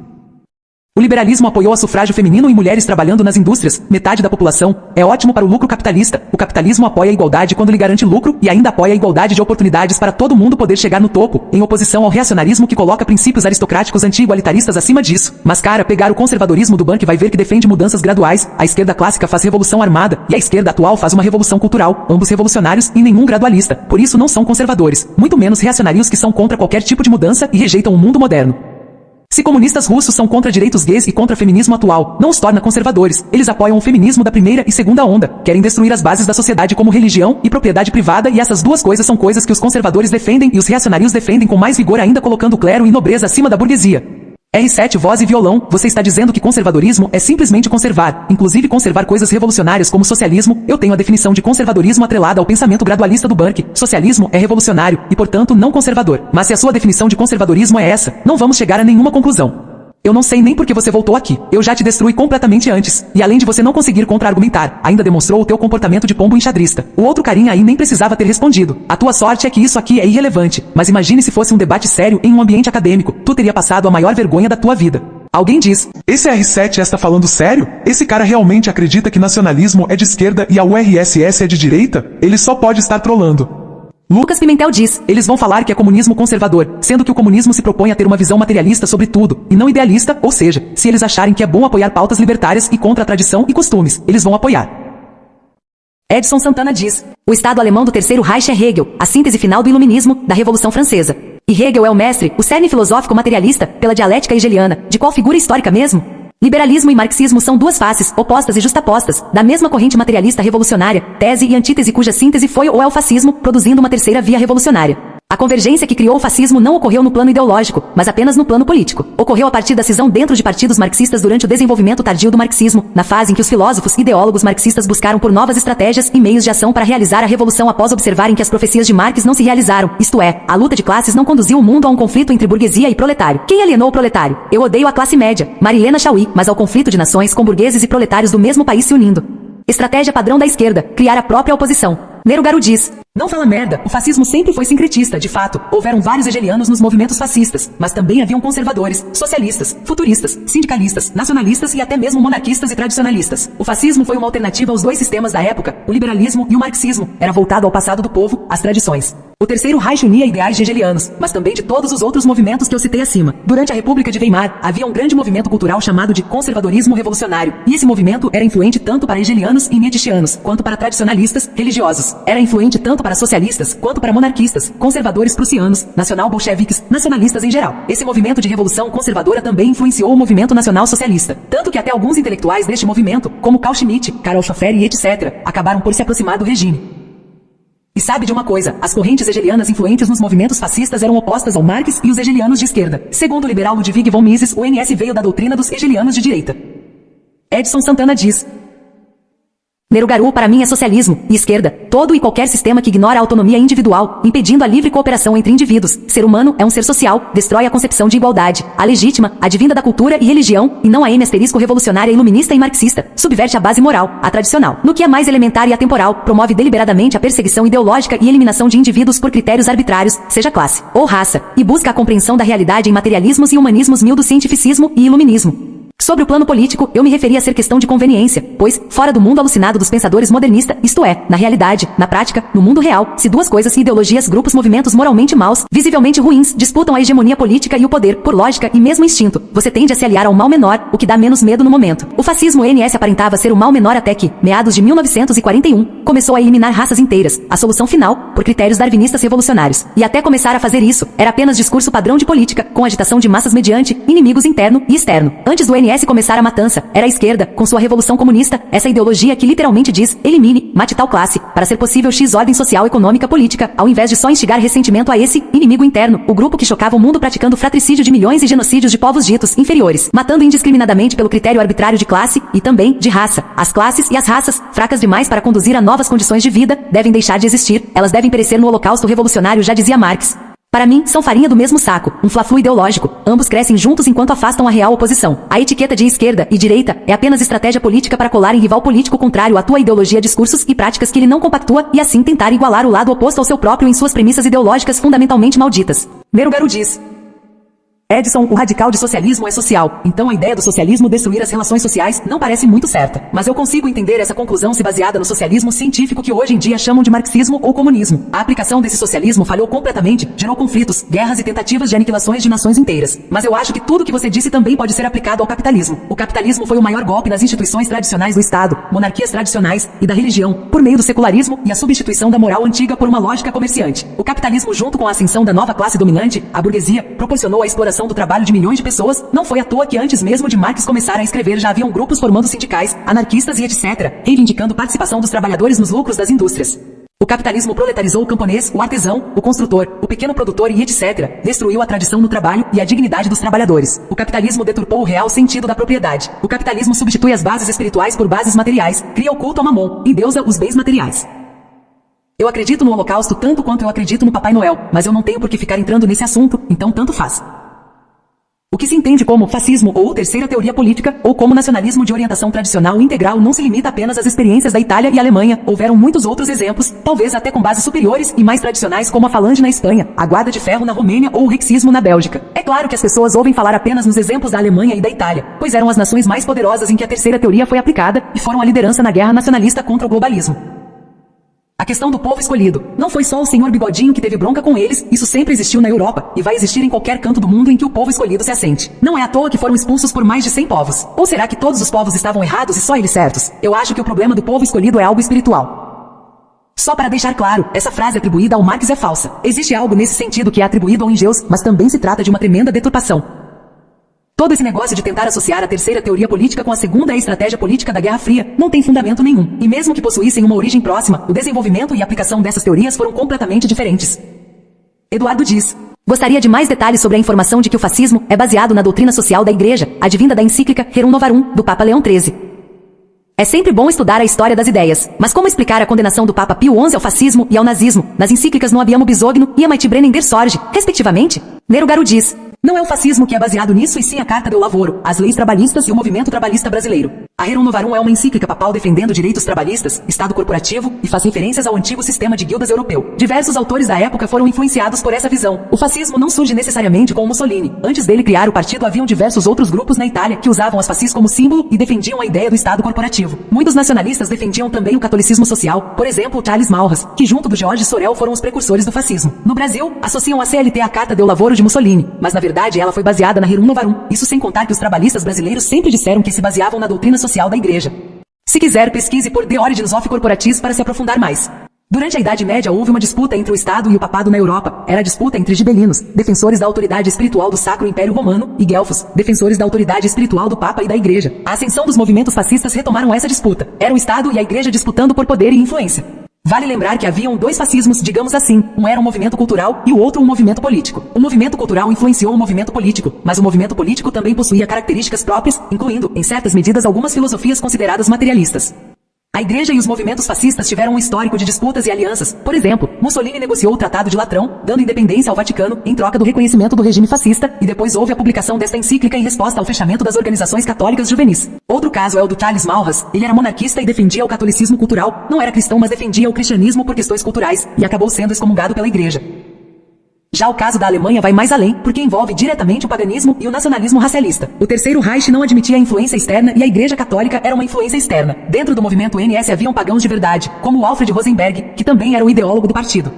O liberalismo apoiou a sufrágio feminino e mulheres trabalhando nas indústrias, metade da população. É ótimo para o lucro capitalista. O capitalismo apoia a igualdade quando lhe garante lucro e ainda apoia a igualdade de oportunidades para todo mundo poder chegar no topo, em oposição ao reacionarismo que coloca princípios aristocráticos anti-igualitaristas acima disso. Mas cara, pegar o conservadorismo do Bank vai ver que defende mudanças graduais, a esquerda clássica faz revolução armada e a esquerda atual faz uma revolução cultural, ambos revolucionários e nenhum gradualista. Por isso não são conservadores, muito menos reacionários que são contra qualquer tipo de mudança e rejeitam o mundo moderno. Se comunistas russos são contra direitos gays e contra feminismo atual, não os torna conservadores. Eles apoiam o feminismo da primeira e segunda onda. Querem destruir as bases da sociedade como religião e propriedade privada e essas duas coisas são coisas que os conservadores defendem e os reacionários defendem com mais vigor ainda colocando o clero e nobreza acima da burguesia. R7 voz e violão, você está dizendo que conservadorismo é simplesmente conservar, inclusive conservar coisas revolucionárias como socialismo. Eu tenho a definição de conservadorismo atrelada ao pensamento gradualista do Burke. Socialismo é revolucionário e, portanto, não conservador. Mas se a sua definição de conservadorismo é essa, não vamos chegar a nenhuma conclusão. Eu não sei nem por que você voltou aqui. Eu já te destruí completamente antes. E além de você não conseguir contra-argumentar, ainda demonstrou o teu comportamento de pombo enxadrista. O outro carinha aí nem precisava ter respondido. A tua sorte é que isso aqui é irrelevante. Mas imagine se fosse um debate sério em um ambiente acadêmico. Tu teria passado a maior vergonha da tua vida. Alguém diz: esse R7 está falando sério? Esse cara realmente acredita que nacionalismo é de esquerda e a URSS é de direita? Ele só pode estar trolando. Lucas Pimentel diz: eles vão falar que é comunismo conservador, sendo que o comunismo se propõe a ter uma visão materialista sobre tudo, e não idealista, ou seja, se eles acharem que é bom apoiar pautas libertárias e contra a tradição e costumes, eles vão apoiar. Edson Santana diz: o Estado alemão do Terceiro Reich é Hegel, a síntese final do iluminismo, da Revolução Francesa. E Hegel é o mestre, o cerne filosófico materialista, pela dialética hegeliana, de qual figura histórica mesmo? Liberalismo e marxismo são duas faces, opostas e justapostas, da mesma corrente materialista revolucionária, tese e antítese cuja síntese foi ou é o fascismo, produzindo uma terceira via revolucionária. A convergência que criou o fascismo não ocorreu no plano ideológico, mas apenas no plano político. Ocorreu a partir da cisão dentro de partidos marxistas durante o desenvolvimento tardio do marxismo, na fase em que os filósofos e ideólogos marxistas buscaram por novas estratégias e meios de ação para realizar a revolução após observarem que as profecias de Marx não se realizaram, isto é, a luta de classes não conduziu o mundo a um conflito entre burguesia e proletário. Quem alienou o proletário? Eu odeio a classe média, Marilena Chauí, mas ao conflito de nações com burgueses e proletários do mesmo país se unindo. Estratégia padrão da esquerda, criar a própria oposição. Nero Garu diz: não fala merda, o fascismo sempre foi sincretista, de fato. Houveram vários hegelianos nos movimentos fascistas, mas também haviam conservadores, socialistas, futuristas, sindicalistas, nacionalistas e até mesmo monarquistas e tradicionalistas. O fascismo foi uma alternativa aos dois sistemas da época, o liberalismo e o marxismo. Era voltado ao passado do povo, às tradições. O Terceiro Reich unia ideais de hegelianos, mas também de todos os outros movimentos que eu citei acima. Durante a República de Weimar, havia um grande movimento cultural chamado de conservadorismo revolucionário, e esse movimento era influente tanto para hegelianos e nietzscheanos, quanto para tradicionalistas religiosos. Era influente tanto para socialistas, quanto para monarquistas, conservadores prussianos, nacional-bolcheviques, nacionalistas em geral. Esse movimento de revolução conservadora também influenciou o movimento nacional-socialista. Tanto que até alguns intelectuais deste movimento, como Carl Schmitt, Karl Schoffer e etc., acabaram por se aproximar do regime. E sabe de uma coisa, as correntes hegelianas influentes nos movimentos fascistas eram opostas ao Marx e os hegelianos de esquerda. Segundo o liberal Ludwig von Mises, o NS veio da doutrina dos hegelianos de direita. Edson Santana diz: Nero Garu para mim é socialismo, e esquerda, todo e qualquer sistema que ignora a autonomia individual, impedindo a livre cooperação entre indivíduos. Ser humano é um ser social, destrói a concepção de igualdade, a legítima, advinda da cultura e religião, e não a revolucionária iluminista e marxista, subverte a base moral, a tradicional. No que é mais elementar e atemporal, promove deliberadamente a perseguição ideológica e eliminação de indivíduos por critérios arbitrários, seja classe ou raça, e busca a compreensão da realidade em materialismos e humanismos mil do cientificismo e iluminismo. Sobre o plano político, eu me referi a ser questão de conveniência, pois, fora do mundo alucinado dos pensadores modernistas, isto é, na realidade, na prática, no mundo real, se duas coisas, ideologias, grupos, movimentos moralmente maus, visivelmente ruins, disputam a hegemonia política e o poder, por lógica e mesmo instinto, você tende a se aliar ao mal menor, o que dá menos medo no momento. O fascismo NS aparentava ser o mal menor até que, meados de 1941, começou a eliminar raças inteiras, a solução final, por critérios darwinistas revolucionários. E até começar a fazer isso, era apenas discurso padrão de política, com agitação de massas mediante inimigos interno e externo. Antes do NS começar a matança, era a esquerda, com sua revolução comunista, essa ideologia que literalmente diz, elimine, mate tal classe, para ser possível X ordem social, econômica, política, ao invés de só instigar ressentimento a esse inimigo interno, o grupo que chocava o mundo praticando fratricídio de milhões e genocídios de povos ditos inferiores, matando indiscriminadamente pelo critério arbitrário de classe, e também, de raça. As classes e as raças, fracas demais para conduzir a novas condições de vida, devem deixar de existir, elas devem perecer no holocausto revolucionário, já dizia Marx. Para mim, são farinha do mesmo saco, um fla-flu ideológico, ambos crescem juntos enquanto afastam a real oposição. A etiqueta de esquerda e direita é apenas estratégia política para colar em rival político contrário à tua ideologia, discursos e práticas que ele não compactua e assim tentar igualar o lado oposto ao seu próprio em suas premissas ideológicas fundamentalmente malditas. Nero Garu diz: Edson, o radical de socialismo é social, então a ideia do socialismo destruir as relações sociais não parece muito certa. Mas eu consigo entender essa conclusão se baseada no socialismo científico que hoje em dia chamam de marxismo ou comunismo. A aplicação desse socialismo falhou completamente, gerou conflitos, guerras e tentativas de aniquilações de nações inteiras. Mas eu acho que tudo que você disse também pode ser aplicado ao capitalismo. O capitalismo foi o maior golpe nas instituições tradicionais do Estado, monarquias tradicionais e da religião, por meio do secularismo e a substituição da moral antiga por uma lógica comerciante. O capitalismo, junto com a ascensão da nova classe dominante, a burguesia, proporcionou a exploração do trabalho de milhões de pessoas. Não foi à toa que antes mesmo de Marx começar a escrever já haviam grupos formando sindicais, anarquistas e etc., reivindicando participação dos trabalhadores nos lucros das indústrias. O capitalismo proletarizou o camponês, o artesão, o construtor, o pequeno produtor e etc., destruiu a tradição no trabalho e a dignidade dos trabalhadores. O capitalismo deturpou o real sentido da propriedade. O capitalismo substitui as bases espirituais por bases materiais, cria o culto a Mamon, endeusa os bens materiais. Eu acredito no Holocausto tanto quanto eu acredito no Papai Noel, mas eu não tenho por que ficar entrando nesse assunto, então tanto faz. O que se entende como fascismo ou terceira teoria política, ou como nacionalismo de orientação tradicional integral, não se limita apenas às experiências da Itália e Alemanha. Houveram muitos outros exemplos, talvez até com bases superiores e mais tradicionais, como a Falange na Espanha, a Guarda de Ferro na Romênia ou o Rexismo na Bélgica. É claro que as pessoas ouvem falar apenas nos exemplos da Alemanha e da Itália, pois eram as nações mais poderosas em que a terceira teoria foi aplicada e foram a liderança na guerra nacionalista contra o globalismo. A questão do povo escolhido. Não foi só o senhor Bigodinho que teve bronca com eles, isso sempre existiu na Europa, e vai existir em qualquer canto do mundo em que o povo escolhido se assente. Não é à toa que foram expulsos por mais de 100 povos. Ou será que todos os povos estavam errados e só eles certos? Eu acho que o problema do povo escolhido é algo espiritual. Só para deixar claro, essa frase atribuída ao Marx é falsa. Existe algo nesse sentido que é atribuído ao Engels, mas também se trata de uma tremenda deturpação. Todo esse negócio de tentar associar a terceira teoria política com a segunda e a estratégia política da Guerra Fria não tem fundamento nenhum. E mesmo que possuíssem uma origem próxima, o desenvolvimento e a aplicação dessas teorias foram completamente diferentes. Eduardo diz: Gostaria de mais detalhes sobre a informação de que o fascismo é baseado na doutrina social da Igreja, advinda da encíclica Rerum Novarum, do Papa Leão XIII. É sempre bom estudar a história das ideias, mas como explicar a condenação do Papa Pio XI ao fascismo e ao nazismo, nas encíclicas No Abbiamo Bisogno e Amite Brennen der Sorge, respectivamente? Nerugaru diz: não é o fascismo que é baseado nisso e sim a Carta do Lavoro, as leis trabalhistas e o movimento trabalhista brasileiro. A Rerum Novarum é uma encíclica papal defendendo direitos trabalhistas, Estado corporativo e faz referências ao antigo sistema de guildas europeu. Diversos autores da época foram influenciados por essa visão. O fascismo não surge necessariamente com Mussolini. Antes dele criar o partido haviam diversos outros grupos na Itália que usavam as fascis como símbolo e defendiam a ideia do Estado corporativo. Muitos nacionalistas defendiam também o catolicismo social, por exemplo, Charles Maurras, que junto do George Sorel foram os precursores do fascismo. No Brasil, associam a CLT à Carta do Lavoro de Mussolini, mas na verdade ela foi baseada na Rerum Novarum. Isso sem contar que os trabalhistas brasileiros sempre disseram que se baseavam na doutrina social da Igreja. Se quiser, pesquise por The Origins of Corporatism para se aprofundar mais. Durante a Idade Média houve uma disputa entre o Estado e o Papado na Europa. Era a disputa entre gibelinos, defensores da autoridade espiritual do Sacro Império Romano, e guelfos, defensores da autoridade espiritual do Papa e da Igreja. A ascensão dos movimentos fascistas retomaram essa disputa. Era o Estado e a Igreja disputando por poder e influência. Vale lembrar que haviam dois fascismos, digamos assim, um era um movimento cultural e o outro um movimento político. O movimento cultural influenciou o movimento político, mas o movimento político também possuía características próprias, incluindo, em certas medidas, algumas filosofias consideradas materialistas. A Igreja e os movimentos fascistas tiveram um histórico de disputas e alianças. Por exemplo, Mussolini negociou o Tratado de Latrão, dando independência ao Vaticano em troca do reconhecimento do regime fascista, e depois houve a publicação desta encíclica em resposta ao fechamento das organizações católicas juvenis. Outro caso é o do Charles Maurras. Ele era monarquista e defendia o catolicismo cultural, não era cristão, mas defendia o cristianismo por questões culturais, e acabou sendo excomungado pela Igreja. Já o caso da Alemanha vai mais além, porque envolve diretamente o paganismo e o nacionalismo racialista. O Terceiro Reich não admitia a influência externa e a Igreja Católica era uma influência externa. Dentro do movimento NS haviam pagãos de verdade, como Alfred Rosenberg, que também era o ideólogo do partido.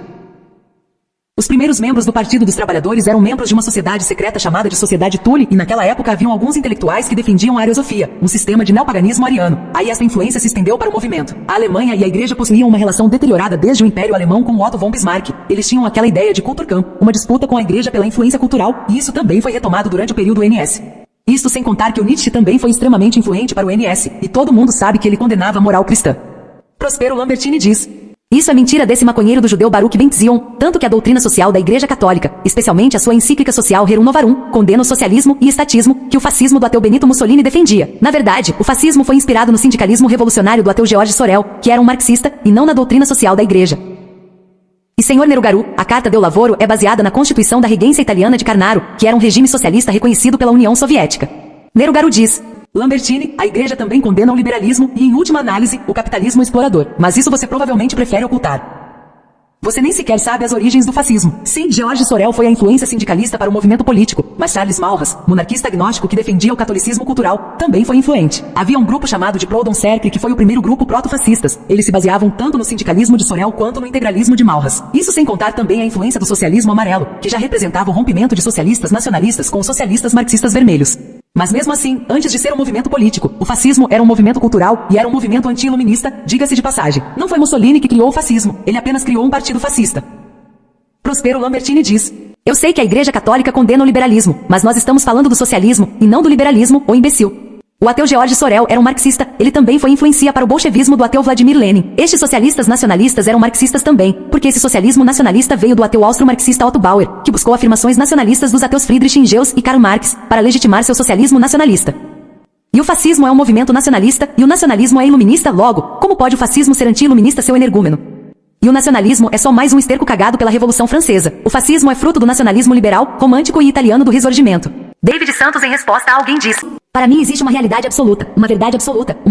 Os primeiros membros do Partido dos Trabalhadores eram membros de uma sociedade secreta chamada de Sociedade Thule, e naquela época haviam alguns intelectuais que defendiam a ariosofia, um sistema de neopaganismo ariano. Aí essa influência se estendeu para o movimento. A Alemanha e a Igreja possuíam uma relação deteriorada desde o Império Alemão com Otto von Bismarck. Eles tinham aquela ideia de Kulturkampf, uma disputa com a Igreja pela influência cultural, e isso também foi retomado durante o período NS. Isso sem contar que o Nietzsche também foi extremamente influente para o NS, e todo mundo sabe que ele condenava a moral cristã. Prospero Lambertini diz: Isso é mentira desse maconheiro do judeu Baruch Ben Zion, tanto que a doutrina social da Igreja Católica, especialmente a sua encíclica social Rerum Novarum, condena o socialismo e estatismo que o fascismo do ateu Benito Mussolini defendia. Na verdade, o fascismo foi inspirado no sindicalismo revolucionário do ateu George Sorel, que era um marxista, e não na doutrina social da Igreja. E senhor Nerugaru, a Carta del Lavoro é baseada na Constituição da Regência Italiana de Carnaro, que era um regime socialista reconhecido pela União Soviética. Nerugaru diz: Lambertini, a Igreja também condena o liberalismo e, em última análise, o capitalismo explorador. Mas isso você provavelmente prefere ocultar. Você nem sequer sabe as origens do fascismo. Sim, George Sorel foi a influência sindicalista para o movimento político, mas Charles Maurras, monarquista agnóstico que defendia o catolicismo cultural, também foi influente. Havia um grupo chamado de Proudhon Cercle que foi o primeiro grupo proto-fascistas. Eles se baseavam tanto no sindicalismo de Sorel quanto no integralismo de Maurras. Isso sem contar também a influência do socialismo amarelo, que já representava o rompimento de socialistas nacionalistas com os socialistas marxistas vermelhos. Mas mesmo assim, antes de ser um movimento político, o fascismo era um movimento cultural e era um movimento anti-iluminista, diga-se de passagem. Não foi Mussolini que criou o fascismo, ele apenas criou um partido fascista. Prospero Lambertini diz: Eu sei que a Igreja Católica condena o liberalismo, mas nós estamos falando do socialismo, e não do liberalismo, ô imbecil. O ateu George Sorel era um marxista, ele também foi influência para o bolchevismo do ateu Vladimir Lenin. Estes socialistas nacionalistas eram marxistas também, porque esse socialismo nacionalista veio do ateu austro-marxista Otto Bauer, que buscou afirmações nacionalistas dos ateus Friedrich Engels e Karl Marx, para legitimar seu socialismo nacionalista. E o fascismo é um movimento nacionalista, e o nacionalismo é iluminista, logo, como pode o fascismo ser anti-iluminista, seu energúmeno? E o nacionalismo é só mais um esterco cagado pela Revolução Francesa. O fascismo é fruto do nacionalismo liberal, romântico e italiano do Risorgimento. David Santos, em resposta a alguém, disse: Para mim existe uma realidade absoluta, uma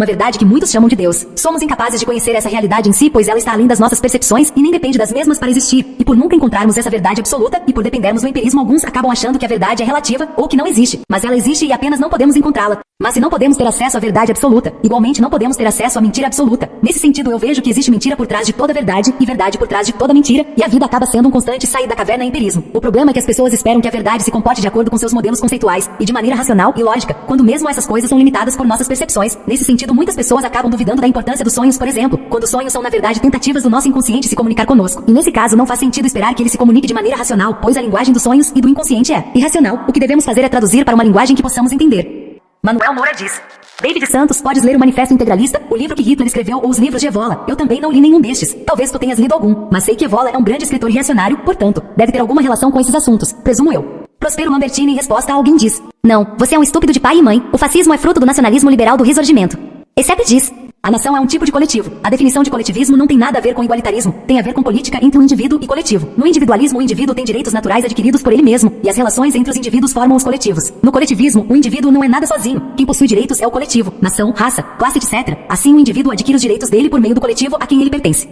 verdade que muitos chamam de Deus. Somos incapazes de conhecer essa realidade em si, pois ela está além das nossas percepções e nem depende das mesmas para existir. E por nunca encontrarmos essa verdade absoluta e por dependermos do empirismo, alguns acabam achando que a verdade é relativa ou que não existe, mas ela existe e apenas não podemos encontrá-la. Mas se não podemos ter acesso à verdade absoluta, igualmente não podemos ter acesso à mentira absoluta. Nesse sentido, eu vejo que existe mentira por trás de toda verdade e verdade por trás de toda mentira, e a vida acaba sendo um constante sair da caverna e empirismo. O problema é que as pessoas esperam que a verdade se comporte de acordo com seus modelos conceituais e de maneira racional e lógica, quando mesmo essas coisas são limitadas por nossas percepções. Nesse sentido, muitas pessoas acabam duvidando da importância dos sonhos, por exemplo, quando sonhos são na verdade tentativas do nosso inconsciente se comunicar conosco. E nesse caso, não faz sentido esperar que ele se comunique de maneira racional, pois a linguagem dos sonhos e do inconsciente é irracional. O que devemos fazer é traduzir para uma linguagem que possamos entender. Manuel Moura diz: David Santos, podes ler o Manifesto Integralista, o livro que Hitler escreveu ou os livros de Evola? Eu também não li nenhum destes. Talvez tu tenhas lido algum, mas sei que Evola é um grande escritor reacionário, portanto, deve ter alguma relação com esses assuntos, presumo eu. Prospero Lambertini em resposta a alguém diz: Não, você é um estúpido de pai e mãe. O fascismo é fruto do nacionalismo liberal do ressurgimento. Except diz: A nação é um tipo de coletivo. A definição de coletivismo não tem nada a ver com igualitarismo, tem a ver com política entre o indivíduo e coletivo. No individualismo, o indivíduo tem direitos naturais adquiridos por ele mesmo, e as relações entre os indivíduos formam os coletivos. No coletivismo, o indivíduo não é nada sozinho. Quem possui direitos é o coletivo, nação, raça, classe, etc. Assim, o indivíduo adquire os direitos dele por meio do coletivo a quem ele pertence.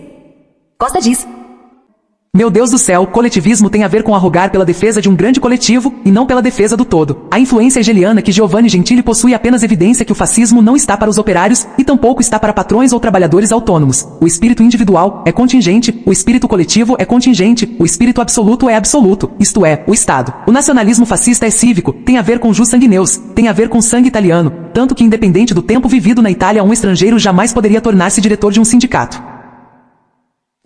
Costa diz: Meu Deus do céu, coletivismo tem a ver com arrogar pela defesa de um grande coletivo, e não pela defesa do todo. A influência hegeliana que Giovanni Gentili possui apenas evidência que o fascismo não está para os operários, e tampouco está para patrões ou trabalhadores autônomos. O espírito individual é contingente, o espírito coletivo é contingente, o espírito absoluto é absoluto, isto é, o Estado. O nacionalismo fascista é cívico, tem a ver com jus sanguineus, tem a ver com sangue italiano, tanto que independente do tempo vivido na Itália, um estrangeiro jamais poderia tornar-se diretor de um sindicato.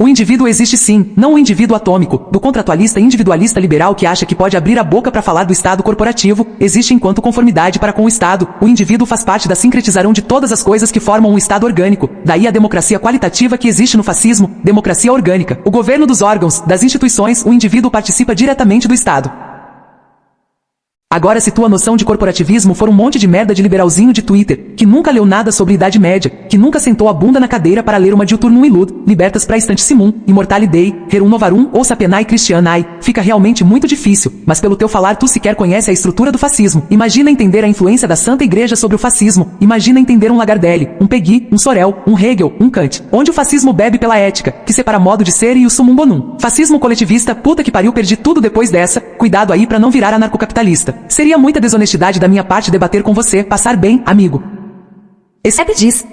O indivíduo existe sim, não o indivíduo atômico, do contratualista individualista liberal que acha que pode abrir a boca para falar do Estado corporativo, existe enquanto conformidade para com o Estado. O indivíduo faz parte da sincretização de todas as coisas que formam um Estado orgânico, daí a democracia qualitativa que existe no fascismo, democracia orgânica. O governo dos órgãos, das instituições, o indivíduo participa diretamente do Estado. Agora se tua noção de corporativismo for um monte de merda de liberalzinho de Twitter, que nunca leu nada sobre Idade Média, que nunca sentou a bunda na cadeira para ler uma Diuturnum Illud, Libertas Praestantissimum, Immortale Dei, Rerum Novarum ou Sapienai Christianae, fica realmente muito difícil, mas pelo teu falar tu sequer conhece a estrutura do fascismo. Imagina entender a influência da Santa Igreja sobre o fascismo, imagina entender um Lagardelli, um Peggy, um Sorel, um Hegel, um Kant, onde o fascismo bebe pela ética, que separa modo de ser e o summum bonum. Fascismo coletivista, puta que pariu, perdi tudo depois dessa, cuidado aí pra não virar anarcocapitalista. Seria muita desonestidade da minha parte debater com você, passar bem, amigo. Except diz: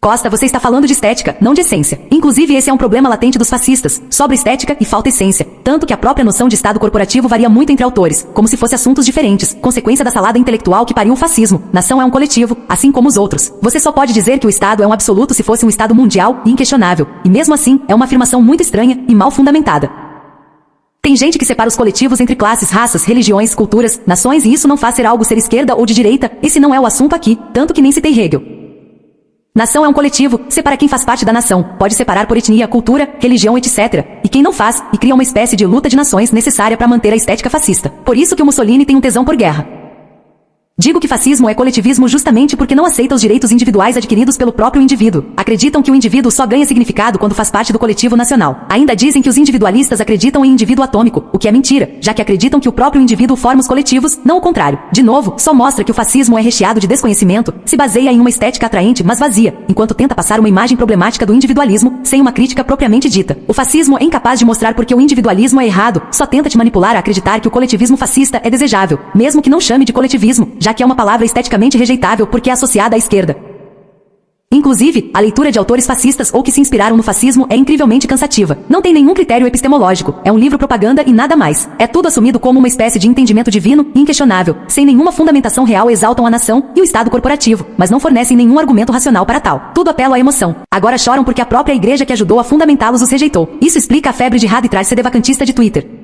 Costa, você está falando de estética, não de essência. Inclusive esse é um problema latente dos fascistas. Sobra estética e falta essência. Tanto que a própria noção de Estado corporativo varia muito entre autores, como se fossem assuntos diferentes, consequência da salada intelectual que pariu o fascismo. Nação é um coletivo, assim como os outros. Você só pode dizer que o Estado é um absoluto se fosse um Estado mundial e inquestionável. E mesmo assim, é uma afirmação muito estranha e mal fundamentada. Tem gente que separa os coletivos entre classes, raças, religiões, culturas, nações, e isso não faz ser algo ser esquerda ou de direita. Esse não é o assunto aqui, tanto que nem citei Hegel. Nação é um coletivo, separa quem faz parte da nação, pode separar por etnia, cultura, religião, etc. E quem não faz, e cria uma espécie de luta de nações necessária para manter a estética fascista. Por isso que o Mussolini tem um tesão por guerra. Digo que fascismo é coletivismo justamente porque não aceita os direitos individuais adquiridos pelo próprio indivíduo. Acreditam que o indivíduo só ganha significado quando faz parte do coletivo nacional. Ainda dizem que os individualistas acreditam em indivíduo atômico, o que é mentira, já que acreditam que o próprio indivíduo forma os coletivos, não o contrário. De novo, só mostra que o fascismo é recheado de desconhecimento, se baseia em uma estética atraente, mas vazia, enquanto tenta passar uma imagem problemática do individualismo, sem uma crítica propriamente dita. O fascismo é incapaz de mostrar porque o individualismo é errado, só tenta te manipular a acreditar que o coletivismo fascista é desejável, mesmo que não chame de coletivismo, já que é uma palavra esteticamente rejeitável porque é associada à esquerda. Inclusive, a leitura de autores fascistas ou que se inspiraram no fascismo é incrivelmente cansativa. Não tem nenhum critério epistemológico, é um livro propaganda e nada mais. É tudo assumido como uma espécie de entendimento divino e inquestionável, sem nenhuma fundamentação real. Exaltam a nação e o Estado corporativo, mas não fornecem nenhum argumento racional para tal. Tudo apela à emoção. Agora choram porque a própria igreja que ajudou a fundamentá-los os rejeitou. Isso explica a febre de Raditrar sedevacantista de Twitter.